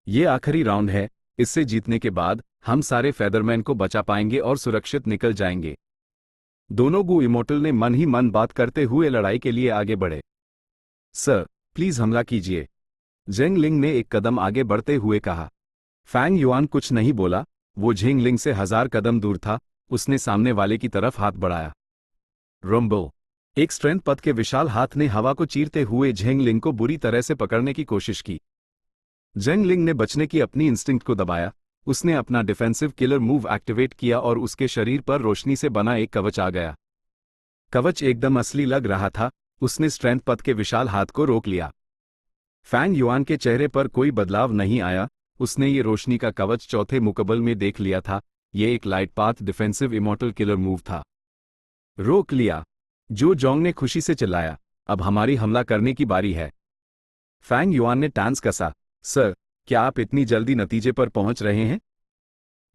Speaker 1: ये आखिरी राउंड है, इससे जीतने के बाद हम सारे फेदरमैन को बचा पाएंगे और सुरक्षित निकल जाएंगे। दोनों गु इमॉर्टल ने मन ही मन बात करते हुए लड़ाई के लिए आगे बढ़े। सर, प्लीज हमला कीजिए, झेंग लिंग ने एक कदम आगे बढ़ते हुए कहा। फैंग युआन कुछ नहीं बोला, वो झेंग लिंग से 1000 कदम दूर था। उसने सामने वाले की तरफ हाथ बढ़ाया। रंबो, एक स्ट्रेंथ पथ के विशाल हाथ ने हवा को चीरते हुए झेंग लिंग को बुरी तरह से पकड़ने की कोशिश की। झेंग लिंग ने बचने की अपनी इंस्टिंक्ट को दबाया। उसने अपना डिफेंसिव किलर मूव एक्टिवेट किया और उसके शरीर पर रोशनी से बना एक कवच आ गया। कवच एकदम असली लग रहा था। उसने स्ट्रेंथ पथ के विशाल हाथ को रोक लिया। फैंग युआन के चेहरे पर कोई बदलाव नहीं आया। उसने ये रोशनी का कवच चौथे मुकबल में देख लिया था। ये एक light path defensive immortal killer move था। रोक लिया, जो जोंग ने खुशी से चिल्लाया। अब हमारी हमला करने की बारी है। फैंग युआन ने टांस कसा। सर, क्या आप इतनी जल्दी नतीजे पर पहुंच रहे हैं?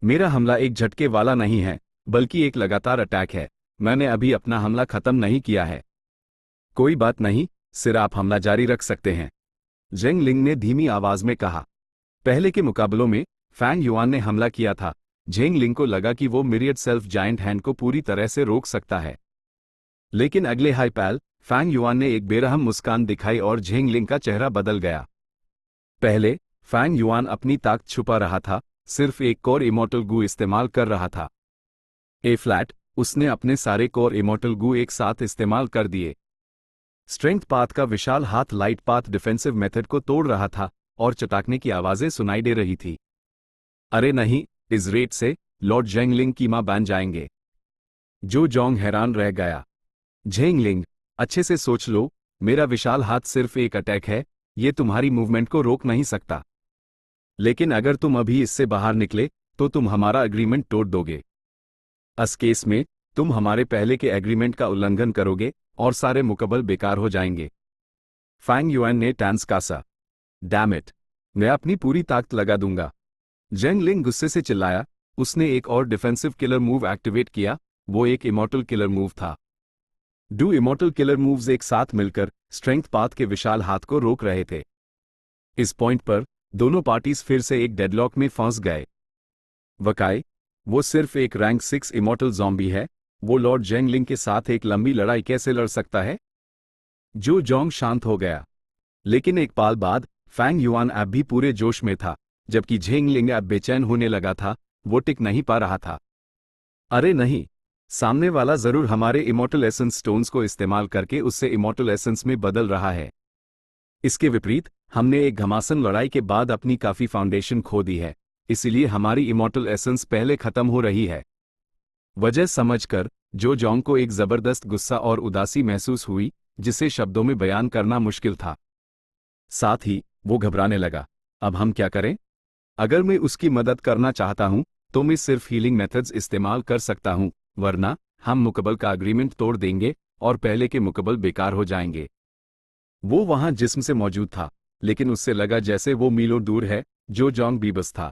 Speaker 1: मेरा हमला एक झटके वाला नहीं है, बल्कि एक लगातार अटैक है। मैंने अभी अपना हमला खत्म नहीं किया है। कोई बात नहीं, सिर, आप हमला जारी रख सकते हैं, झेंग लिंग ने धीमी आवाज में कहा। पहले के मुकाबलों में फैंग युआन ने हमला किया था। झेंग लिंग को लगा कि वो मिरियड सेल्फ जायंट हैंड को पूरी तरह से रोक सकता है। लेकिन अगले हाई पैल फैंग युआन ने एक बेरहम मुस्कान दिखाई और झेंग लिंग का चेहरा बदल गया। पहले फैंग युआन अपनी ताकत छुपा रहा था, सिर्फ एक कोर इमॉर्टल गु इस्तेमाल कर रहा था। ए फ्लैट, उसने अपने सारे कोर इमॉर्टल गु एक साथ इस्तेमाल कर दिए। स्ट्रेंथ पाथ का विशाल हाथ लाइट पाथ डिफेंसिव मेथड को तोड़ रहा था और चटाकने की आवाजें सुनाई दे रही थी। अरे नहीं, इस रेट से लॉर्ड झेंग लिंग कीमा बन जाएंगे। जो जोंग हैरान रह गया। झेंग लिंग, अच्छे से सोच लो, मेरा विशाल हाथ सिर्फ एक अटैक है, ये तुम्हारी मूवमेंट को रोक नहीं सकता। लेकिन अगर तुम अभी इससे बाहर निकले तो तुम हमारा एग्रीमेंट तोड़ दोगे। इस केस में तुम हमारे पहले के एग्रीमेंट का उल्लंघन करोगे और सारे मुकबल बेकार हो जाएंगे। फैंग युआन ने टांस कासा। डैम इट, मैं अपनी पूरी ताकत लगा दूंगा, झेंग लिंग गुस्से से चिल्लाया। उसने एक और डिफेंसिव किलर मूव एक्टिवेट किया। वो एक इमॉर्टल किलर मूव था। दो इमॉर्टल किलर मूव्स एक साथ मिलकर स्ट्रेंथ पाथ के विशाल हाथ को रोक रहे थे। इस पॉइंट पर दोनों पार्टीज फिर से एक डेडलॉक में फंस गए। वकाई, वो सिर्फ एक रैंक 6 इमॉर्टल ज़ॉम्बी है, वो लॉर्ड झेंग लिंग के साथ एक लंबी लड़ाई कैसे लड़ सकता है? जो जोंग शांत हो गया। लेकिन एक पल बाद फैंग युआन अब भी पूरे जोश में था, जबकि झेंग लिंग अब बेचैन होने लगा था। वो टिक नहीं पा रहा था। अरे नहीं, सामने वाला जरूर हमारे इमॉर्टल एसेंस स्टोन्स को इस्तेमाल करके उससे इमॉर्टल एसेंस में बदल रहा है। इसके विपरीत हमने एक घमासान लड़ाई के बाद अपनी काफी फाउंडेशन खो दी है, इसलिए हमारी इमॉर्टल एसेंस पहले खत्म हो रही है। वजह समझकर जो जोंग को एक जबरदस्त गुस्सा और उदासी महसूस हुई, जिसे शब्दों में बयान करना मुश्किल था। साथ ही वो घबराने लगा। अब हम क्या करें? अगर मैं उसकी मदद करना चाहता हूं तो मैं सिर्फ हीलिंग मेथड्स इस्तेमाल कर सकता हूं, वरना हम मुकबल का एग्रीमेंट तोड़ देंगे और पहले के मुकबल बेकार हो जाएंगे। वो वहां जिस्म से मौजूद था, लेकिन उससे लगा जैसे वो मीलों दूर है। जो जोंग बेबस था।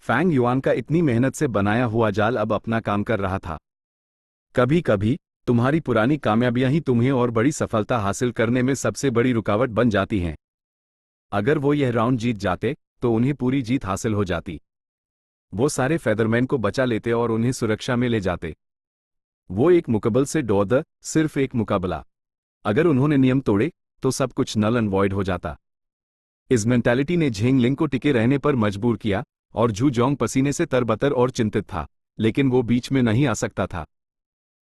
Speaker 1: फैंग युआन का इतनी मेहनत से बनाया हुआ जाल अब अपना काम कर रहा था। कभी कभी तुम्हारी पुरानी कामयाबियां ही तुम्हें और बड़ी सफलता हासिल करने में सबसे बड़ी रुकावट बन जाती हैं। अगर वो यह राउंड जीत जाते तो उन्हें पूरी जीत हासिल हो जाती। वो सारे फेदरमैन को बचा लेते और उन्हें सुरक्षा में ले जाते। वो एक मुकबल से डॉ सिर्फ एक मुकाबला। अगर उन्होंने नियम तोड़े तो सब कुछ नल एंड वॉइड हो जाता। इस मेंटालिटी ने झेंग लिंग को टिके रहने पर मजबूर किया और जू जोंग पसीने से तरबतर और चिंतित था, लेकिन वो बीच में नहीं आ सकता था।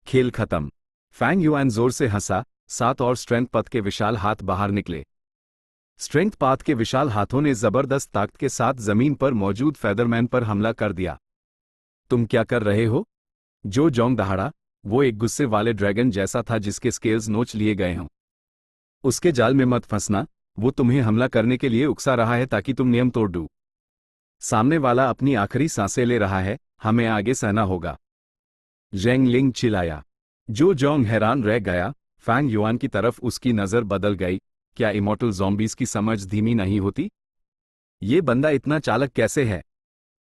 Speaker 1: खेल खत्म। फैंग युआन जोर से हंसा, सात और स्ट्रेंथ पथ के विशाल हाथ बाहर निकले। स्ट्रेंथ पाथ के विशाल हाथों ने जबरदस्त ताकत के साथ जमीन पर मौजूद फेदरमैन पर हमला कर दिया। तुम क्या कर रहे हो? जो जोंग दहाड़ा। वो एक गुस्से वाले ड्रैगन जैसा था जिसके स्केल्स नोच लिए गए हों। उसके जाल में मत फंसना। वो तुम्हें हमला करने के लिए उकसा रहा है ताकि तुम नियम तोड़ दो। सामने वाला अपनी आखिरी सांसें ले रहा है, हमें आगे सहना होगा। जेंग लिंग चिल्लाया। जो जोंग हैरान रह गया। फैंग युआन की तरफ उसकी नजर बदल गई। क्या इमॉर्टल ज़ॉम्बीज़ की समझ धीमी नहीं होती? ये बंदा इतना चालाक कैसे है?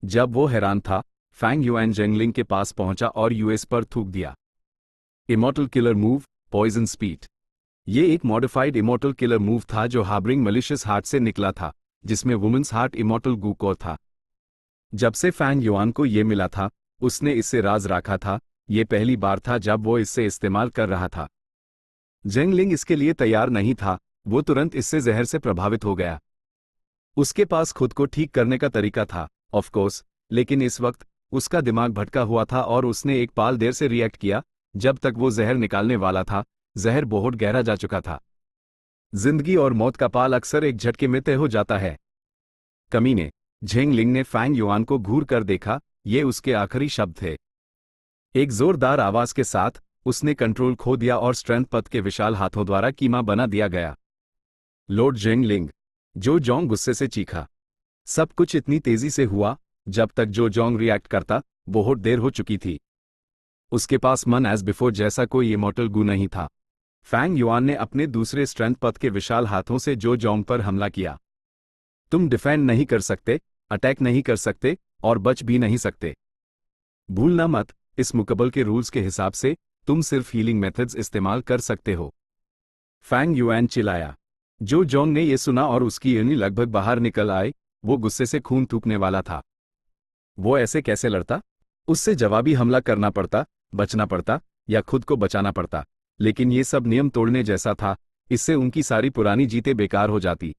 Speaker 1: जब वो हैरान था, फैंग युआन जेंगलिंग के पास पहुंचा और यूएस पर थूक दिया। Immortal killer move, poison speed. ये एक मॉडिफाइड इमॉर्टल किलर मूव था जो हार्बरिंग मलिशियस हार्ट से निकला था, जिसमें वुमेन्स हार्ट इमॉर्टल गूकोर था। जब से फैंग युआन को ये मिला था, उसने इससे राज रखा था। ये पहली बार था जब वो इससे इस्तेमाल कर रहा था। जेंगलिंग इसके लिए तैयार नहीं था। वो तुरंत इससे जहर से प्रभावित हो गया। उसके पास खुद को ठीक करने का तरीका था, ऑफ कोर्स, लेकिन इस वक्त उसका दिमाग भटका हुआ था और उसने एक पाल देर से रिएक्ट किया। जब तक वो जहर निकालने वाला था, जहर बहुत गहरा जा चुका था। जिंदगी और मौत का पाल अक्सर एक झटके में तय हो जाता है। कमीने। झेंगलिंग ने फैंग युआन को घूर कर देखा। ये उसके आखिरी शब्द थे। एक जोरदार आवाज के साथ उसने कंट्रोल खो दिया और स्ट्रेंथ पथ के विशाल हाथों द्वारा कीमा बना दिया गया। लॉर्ड जेंगलिंग। जो जोंग गुस्से से चीखा। सब कुछ इतनी तेजी से हुआ, जब तक जो जोंग रिएक्ट करता बहुत देर हो चुकी थी। उसके पास मन एज बिफोर जैसा कोई इमॉर्टल गू नहीं था। फैंग युआन ने अपने दूसरे स्ट्रेंथ पथ के विशाल हाथों से जो जोंग पर हमला किया। तुम डिफेंड नहीं कर सकते, अटैक नहीं कर सकते और बच भी नहीं सकते। भूलना मत, इस मुकबल के रूल्स के हिसाब से तुम सिर्फ हीलिंग मेथड्स इस्तेमाल कर सकते हो। फैंग युआन चिल्लाया। जो जोंग ने यह सुना और उसकी यूनी लगभग बाहर निकल आए। वो गुस्से से खून थूकने वाला था। वो ऐसे कैसे लड़ता? उससे जवाबी हमला करना पड़ता, बचना पड़ता या खुद को बचाना पड़ता, लेकिन ये सब नियम तोड़ने जैसा था। इससे उनकी सारी पुरानी जीतें बेकार हो जाती।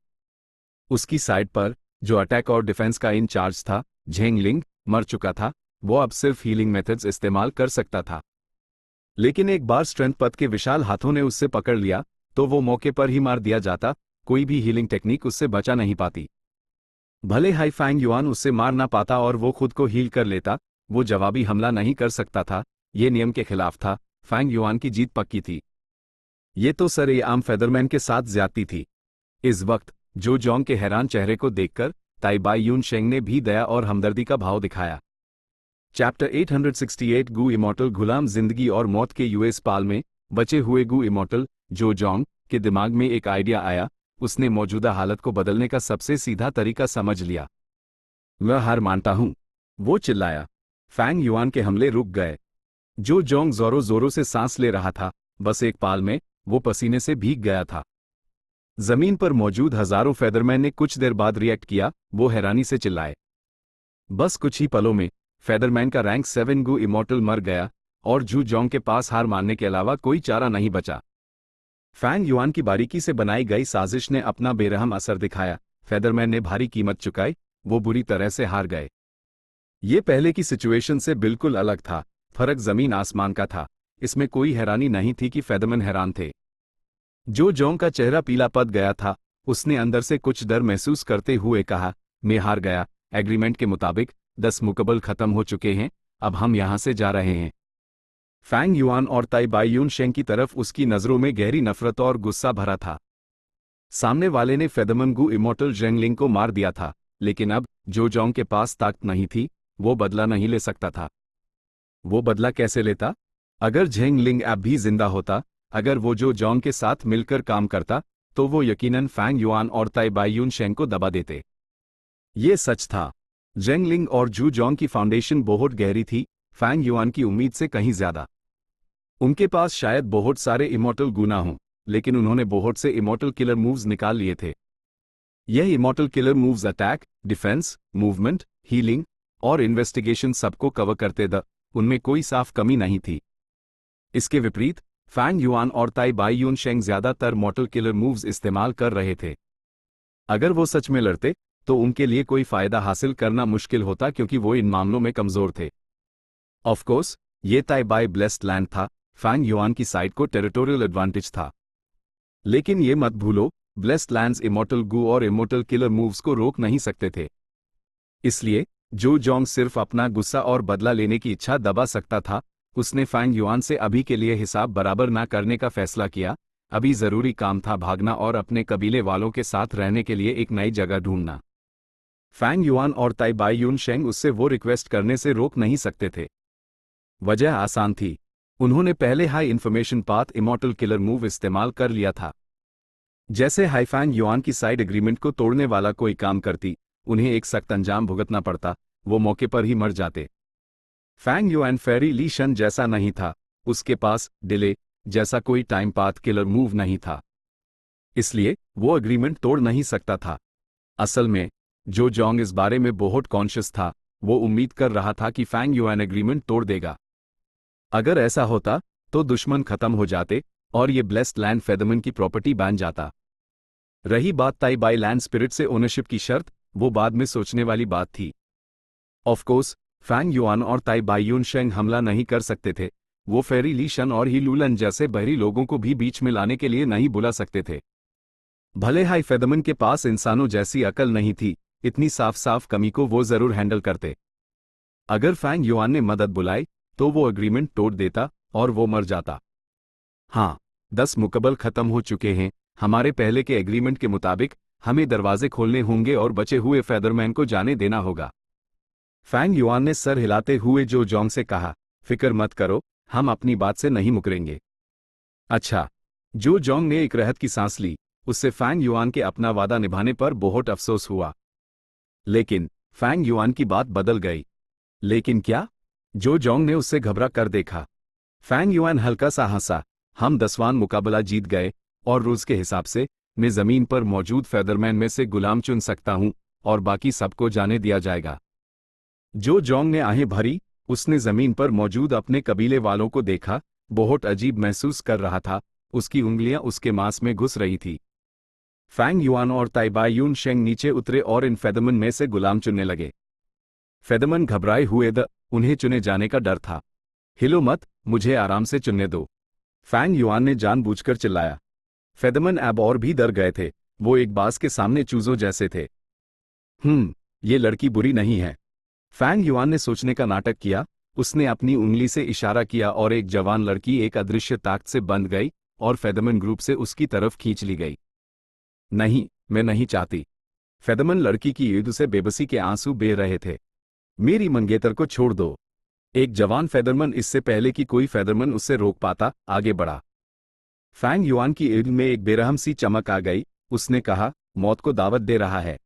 Speaker 1: उसकी साइड पर जो अटैक और डिफेंस का इंचार्ज था, झेंगलिंग, मर चुका था। वो अब सिर्फ हीलिंग मेथड्स इस्तेमाल कर सकता था। लेकिन एक बार स्ट्रेंथ पथ के विशाल हाथों ने उससे पकड़ लिया तो वो मौके पर ही मार दिया जाता। कोई भी हीलिंग टेक्निक उससे बचा नहीं पाती। भले हाई फैंग युआन उससे मार ना पाता और वो खुद को हील कर लेता, वो जवाबी हमला नहीं कर सकता था। ये नियम के खिलाफ था। फैंग युआन की जीत पक्की थी। ये तो सरेआम फेदरमैन के साथ ज्यादती थी। इस वक्त जो जोंग के हैरान चेहरे को देखकर ताई बाई यून शेंग ने भी दया और हमदर्दी का भाव दिखाया। चैप्टर 868 गू इमॉर्टल। गुलाम जिंदगी और मौत के यूएस पाल में बचे हुए गू इमॉर्टल जो जोंग के दिमाग में एक आइडिया आया। उसने मौजूदा हालत को बदलने का सबसे सीधा तरीका समझ लिया। मैं हार मानता हूं, वो चिल्लाया। फैंग युआन के हमले रुक गए। जो जोंग जोरों जोरों से सांस ले रहा था, बस एक पाल में वो पसीने से भीग गया था। जमीन पर मौजूद हजारों फेदरमैन ने कुछ देर बाद रिएक्ट किया। वो हैरानी से चिल्लाए। बस कुछ ही पलों में फेदरमैन का रैंक 7 गू इमॉर्टल मर गया और जू जोंग के पास हार मानने के अलावा कोई चारा नहीं बचा। फैंग युआन की बारीकी से बनाई गई साजिश ने अपना बेरहम असर दिखाया। फेदरमैन ने भारी कीमत चुकाई। वो बुरी तरह से हार गए। ये पहले की सिचुएशन से बिल्कुल अलग था। फर्क जमीन आसमान का था। इसमें कोई हैरानी नहीं थी कि फेदरमैन हैरान थे। जो जोंग का चेहरा पीला पड़ गया था। उसने अंदर से कुछ डर महसूस करते हुए कहा, मैं हार गया। एग्रीमेंट के मुताबिक 10 मुकबल खत्म हो चुके हैं। अब हम यहां से जा रहे हैं। फैंग युआन और ताई बाई यून शेंग की तरफ उसकी नजरों में गहरी नफरत और गुस्सा भरा था। सामने वाले ने फेदरमैन गू इमॉर्टल जेंगलिंग को मार दिया था, लेकिन अब जो जोंग के पास ताकत नहीं थी, वो बदला नहीं ले सकता था। वो बदला कैसे लेता? अगर जेंगलिंग अब भी जिंदा होता, अगर वो जो जोंग के साथ मिलकर काम करता, तो वो यकीनन फैंग युआन और ताई बाई यून शेंग को दबा देते। ये सच था। जेंगलिंग और जू जोंग की फाउंडेशन बहुत गहरी थी, फैंग युआन की उम्मीद से कहीं ज्यादा। उनके पास शायद बहुत सारे इमॉर्टल गु ना हों, लेकिन उन्होंने बहुत से इमॉर्टल किलर मूव्स निकाल लिए थे। यह immortal killer moves attack, defence, movement, healing और इन्वेस्टिगेशन सबको कवर करते थे, उनमें कोई साफ कमी नहीं थी। इसके विपरीत फैंग युआन और ताई बाई यून शेंग ज्यादातर मॉर्टल किलर मूव्स इस्तेमाल कर रहे थे। अगर वो सच में लड़ते तो उनके लिए कोई फायदा हासिल करना मुश्किल होता, क्योंकि वो इन मामलों में कमजोर थे। ऑफ कोर्स ये ताई बाई ब्लेस्ड लैंड था, फैंग युआन की साइड को टेरिटोरियल एडवांटेज था। लेकिन ये मत भूलो, ब्लेस्ड लैंड्स इमॉर्टल गु और इमॉर्टल किलर मूव्स को रोक नहीं सकते थे। इसलिए जो जोंग सिर्फ अपना गुस्सा और बदला लेने की इच्छा दबा सकता था, उसने फैंग युआन से अभी के लिए हिसाब बराबर ना करने का फैसला किया। अभी जरूरी काम था भागना और अपने कबीले वालों के साथ रहने के लिए एक नई जगह ढूंढना। फैंग युआन और ताई बाई यून शेंग उससे वो रिक्वेस्ट करने से रोक नहीं सकते थे। वजह आसान थी, उन्होंने पहले high information path immortal killer move इस्तेमाल कर लिया था। जैसे हाई फैंग युआन की साइड एग्रीमेंट को तोड़ने वाला कोई काम करती, उन्हें एक सख्त अंजाम भुगतना पड़ता, वो मौके पर ही मर जाते। फैंग युआन फेरी ली शन जैसा नहीं था, उसके पास डिले जैसा कोई टाइम पाथ किलर मूव नहीं था, इसलिए वो एग्रीमेंट तोड़ नहीं सकता था। असल में जो जोंग इस बारे में बहुत कॉन्शियस था, वो उम्मीद कर रहा था कि फैंग युआन एग्रीमेंट तोड़ देगा। अगर ऐसा होता तो दुश्मन खत्म हो जाते और ये ब्लेस्ड लैंड फेदरमैन की प्रॉपर्टी बन जाता। रही बात ताई बाई लैंड स्पिरिट से ओनरशिप की शर्त, वो बाद में सोचने वाली बात थी। ऑफ कोर्स फैंग युआन और ताई बाई यून शेंग हमला नहीं कर सकते थे, वो फेरी ली शन और ही लूलन जैसे बहरी लोगों को भी बीच में लाने के लिए नहीं बुला सकते थे। भले हाई फेदरमैन के पास इंसानों जैसी अकल नहीं थी, इतनी साफ साफ कमी को वो जरूर हैंडल करते। अगर फैंग युआन ने मदद बुलाई तो वो एग्रीमेंट तोड़ देता और वो मर जाता। हाँ, 10 मुकब्बल खत्म हो चुके हैं, हमारे पहले के एग्रीमेंट के मुताबिक हमें दरवाजे खोलने होंगे और बचे हुए फेदरमैन को जाने देना होगा। फैंग युआन ने सर हिलाते हुए जो जोंग से कहा, फिक्र मत करो, हम अपनी बात से नहीं मुकरेंगे। अच्छा, जो जोंग ने एक राहत की सांस ली, उससे फैंग युआन के अपना वादा निभाने पर बहुत अफसोस हुआ। लेकिन फैंग युआन की बात बदल गई। लेकिन क्या? जो जोंग ने उससे घबरा कर देखा। फैंग युआन हल्का सा हंसा, हम 10वां मुकाबला जीत गए और रूल्स के हिसाब से मैं जमीन पर मौजूद फेदरमैन में से गुलाम चुन सकता हूं और बाकी सबको जाने दिया जाएगा। जो जोंग ने आहें भरी, उसने जमीन पर मौजूद अपने कबीले वालों को देखा, बहुत अजीब महसूस कर रहा था, उसकी उंगलियां उसके मांस में घुस रही थी। फैंग युआन और ताई बाई यून शेंग नीचे उतरे और इन फेदरमैन में से गुलाम चुनने लगे। फेदरमैन घबराए हुए उन्हें चुने जाने का डर था। हिलो मत, मुझे आराम से चुनने दो, फैंग युआन ने जानबूझकर चिल्लाया। फेदरमैन अब और भी डर गए थे, वो एक बाज के सामने चूजों जैसे थे। ये लड़की बुरी नहीं है, फैंग युआन ने सोचने का नाटक किया। उसने अपनी उंगली से इशारा किया और एक जवान लड़की एक अदृश्य ताकत से बंध गई और फेदरमैन ग्रुप से उसकी तरफ खींच ली गई। नहीं, मैं नहीं चाहती। फेदरमैन लड़की की युद्ध से बेबसी के आंसू बह रहे थे। मेरी मंगेतर को छोड़ दो। एक जवान फेदरमैन, इससे पहले कि कोई फेदरमैन उससे रोक पाता, आगे बढ़ा। फैंग युआन की ईद में एक बेरहम सी चमक आ गई। उसने कहा, मौत को दावत दे रहा है।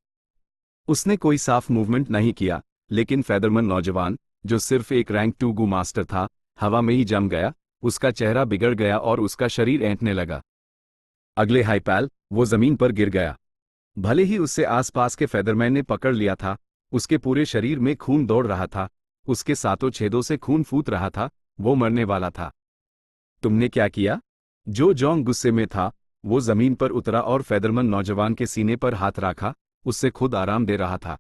Speaker 1: उसने कोई साफ मूवमेंट नहीं किया, लेकिन फेदरमैन नौजवान, जो सिर्फ एक रैंक 2 गू मास्टर था, हवा में ही जम गया। उसका चेहरा बिगड़ गया और उसका शरीर ऐंठने लगा। अगले हाईपैल वो जमीन पर गिर गया। भले ही उससे आसपास के फेदरमैन ने पकड़ लिया था, उसके पूरे शरीर में खून दौड़ रहा था, उसके सातों छेदों से खून फूट रहा था, वो मरने वाला था। तुमने क्या किया? जो जोंग गुस्से में था, वो जमीन पर उतरा और फेदरमैन नौजवान के सीने पर हाथ रखा, उससे खुद आराम दे रहा था।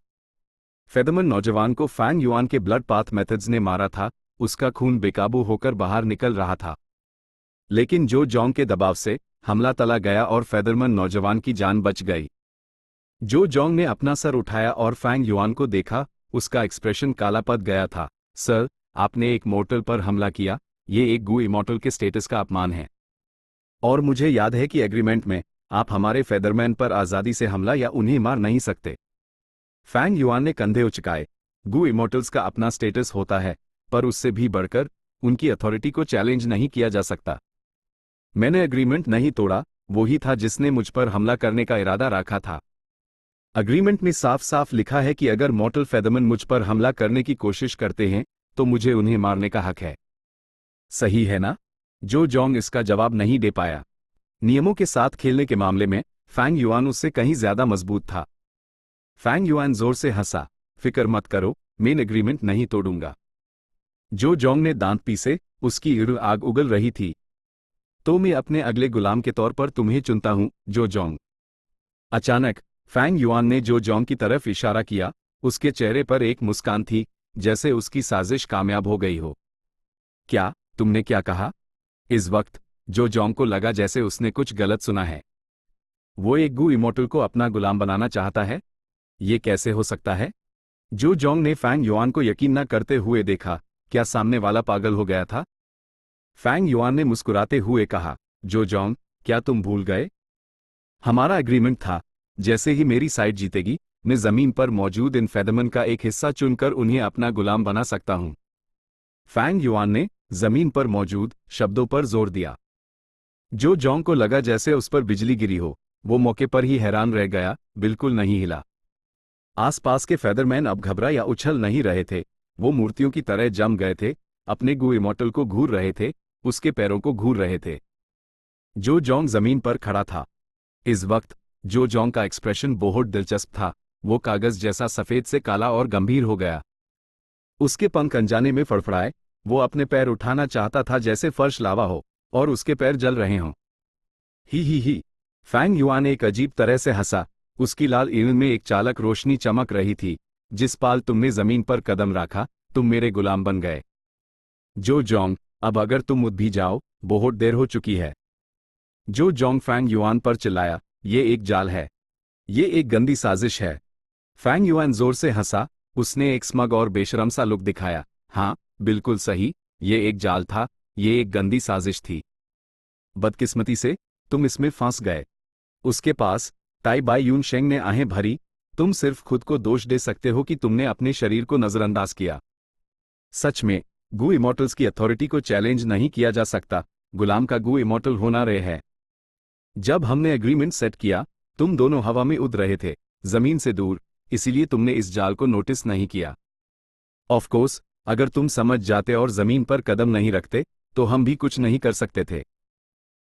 Speaker 1: फेदरमैन नौजवान को फैंग युआन के ब्लड पाथ मेथड्स ने मारा था, उसका खून बेकाबू होकर बाहर निकल रहा था। लेकिन जो जोंग के दबाव से हमला टला गया और फेदरमैन नौजवान की जान बच गई। जो जोंग ने अपना सर उठाया और फैंग युआन को देखा, उसका एक्सप्रेशन काला पड़ गया था। सर, आपने एक मोर्टल पर हमला किया, ये एक गू इमॉर्टल के स्टेटस का अपमान है। और मुझे याद है कि एग्रीमेंट में आप हमारे फेदरमैन पर आज़ादी से हमला या उन्हें मार नहीं सकते। फैंग युआन ने कंधे उचकाए। गू इमॉर्टल्स का अपना स्टेटस होता है, पर उससे भी बढ़कर उनकी अथॉरिटी को चैलेंज नहीं किया जा सकता। मैंने एग्रीमेंट नहीं तोड़ा, वही था जिसने मुझ पर हमला करने का इरादा रखा था। एग्रीमेंट में साफ साफ लिखा है कि अगर मॉर्टल फेदरमैन मुझ पर हमला करने की कोशिश करते हैं तो मुझे उन्हें मारने का हक है। सही है ना? जो जोंग इसका जवाब नहीं दे पाया। नियमों के साथ खेलने के मामले में फैंग युआन उससे कहीं ज्यादा मजबूत था। फैंग युआन जोर से हंसा, फिक्र मत करो, मैं एग्रीमेंट नहीं तोड़ूंगा। जो जोंग ने दांत पीसे, उसकी इर्द आग उगल रही थी। तो मैं अपने अगले गुलाम के तौर पर तुम्हें चुनता हूं, जो जोंग। अचानक फैंग युआन ने जो जोंग की तरफ इशारा किया। उसके चेहरे पर एक मुस्कान थी, जैसे उसकी साजिश कामयाब हो गई हो। क्या तुमने क्या कहा? इस वक्त जो जोंग को लगा जैसे उसने कुछ गलत सुना है। वो एक गू इमोर्टल को अपना गुलाम बनाना चाहता है? ये कैसे हो सकता है? जो जोंग ने फैंग युआन को यकीन न करते हुए देखा। क्या सामने वाला पागल हो गया था? फैंग युआन ने मुस्कुराते हुए कहा, जो जोंग, क्या तुम भूल गए? हमारा एग्रीमेंट था, जैसे ही मेरी साइड जीतेगी, मैं जमीन पर मौजूद इन फेदमन का एक हिस्सा चुनकर उन्हें अपना गुलाम बना सकता हूं। फैंग युआन ने जमीन पर मौजूद शब्दों पर जोर दिया। जो जोंग को लगा जैसे उस पर बिजली गिरी हो। वो मौके पर ही हैरान रह गया, बिल्कुल नहीं हिला। आसपास के फेदरमैन अब घबरा या उछल नहीं रहे थे। वो मूर्तियों की तरह जम गए थे, अपने गू इमोर्टल को घूर रहे थे, उसके पैरों को घूर रहे थे। जो जोंग जमीन पर खड़ा था। इस वक्त जो जोंग का एक्सप्रेशन बहुत दिलचस्प था। वो कागज जैसा सफेद से काला और गंभीर हो गया। उसके पंख अनजाने में फड़फड़ाए। वो अपने पैर उठाना चाहता था जैसे फर्श लावा हो और उसके पैर जल रहे हों। ही। फैंग युआन एक अजीब तरह से हंसा। उसकी लाल ईंट में एक चालक रोशनी चमक रही थी। जिस पाल तुमने जमीन पर कदम रखा, तुम मेरे गुलाम बन गए। जो जोंग, अब अगर तुम मुझ भी जाओ, बहुत देर हो चुकी है। जो जोंग फैंग युआन पर चिल्लाया, ये एक जाल है। ये एक गंदी साजिश है। फैंग युआन जोर से हंसा। उसने एक स्मग और बेशरम सा लुक दिखाया। हाँ, बिल्कुल सही, ये एक जाल था, ये एक गंदी साजिश थी। बदकिस्मती से तुम इसमें फंस गए। उसके पास ताई बाई यून शेंग ने आहें भरी। तुम सिर्फ खुद को दोष दे सकते हो कि तुमने अपने शरीर को नजरअंदाज किया। सच में गू इमोर्टल्स की अथॉरिटी को चैलेंज नहीं किया जा सकता। गुलाम का गू इमोर्टल होना रहे है। जब हमने एग्रीमेंट सेट किया, तुम दोनों हवा में उड़ रहे थे, जमीन से दूर, इसीलिए तुमने इस जाल को नोटिस नहीं किया। ऑफ कोर्स, अगर तुम समझ जाते और जमीन पर कदम नहीं रखते, तो हम भी कुछ नहीं कर सकते थे।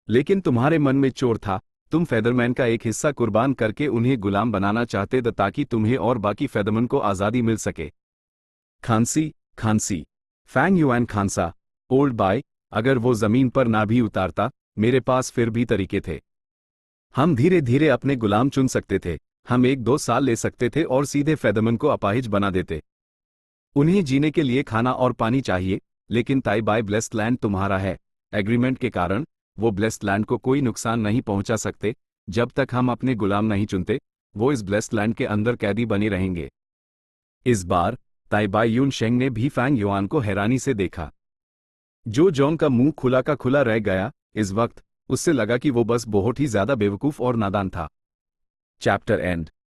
Speaker 1: लेकिन तुम्हारे मन में चोर था। तुम फेदरमैन का एक हिस्सा कुर्बान करके उन्हें गुलाम बनाना चाहते थे ताकि तुम्हें और बाकी फेदरमैन को आज़ादी मिल सके। खांसी। फैंग युआन खांसा। ओल्ड बाय, अगर वो जमीन पर ना भी उतारता, मेरे पास फिर भी तरीके थे। हम धीरे धीरे अपने गुलाम चुन सकते थे। हम 1-2 साल ले सकते थे और सीधे फेदरमैन को अपाहिज बना देते। उन्हें जीने के लिए खाना और पानी चाहिए, लेकिन ताई बाय ब्लेस्ड लैंड तुम्हारा है। एग्रीमेंट के कारण वो ब्लेस्ड लैंड को कोई नुकसान नहीं पहुंचा सकते। जब तक हम अपने गुलाम नहीं चुनते, वो इस ब्लेस्ड लैंड के अंदर कैदी बने रहेंगे। इस बार ताई बाई यून शेंग ने भी फैंग युआन को हैरानी से देखा। जो जोंग का मुंह खुला का खुला रह गया। इस वक्त उससे लगा कि वो बस बहुत ही ज्यादा बेवकूफ और नादान था। Chapter and.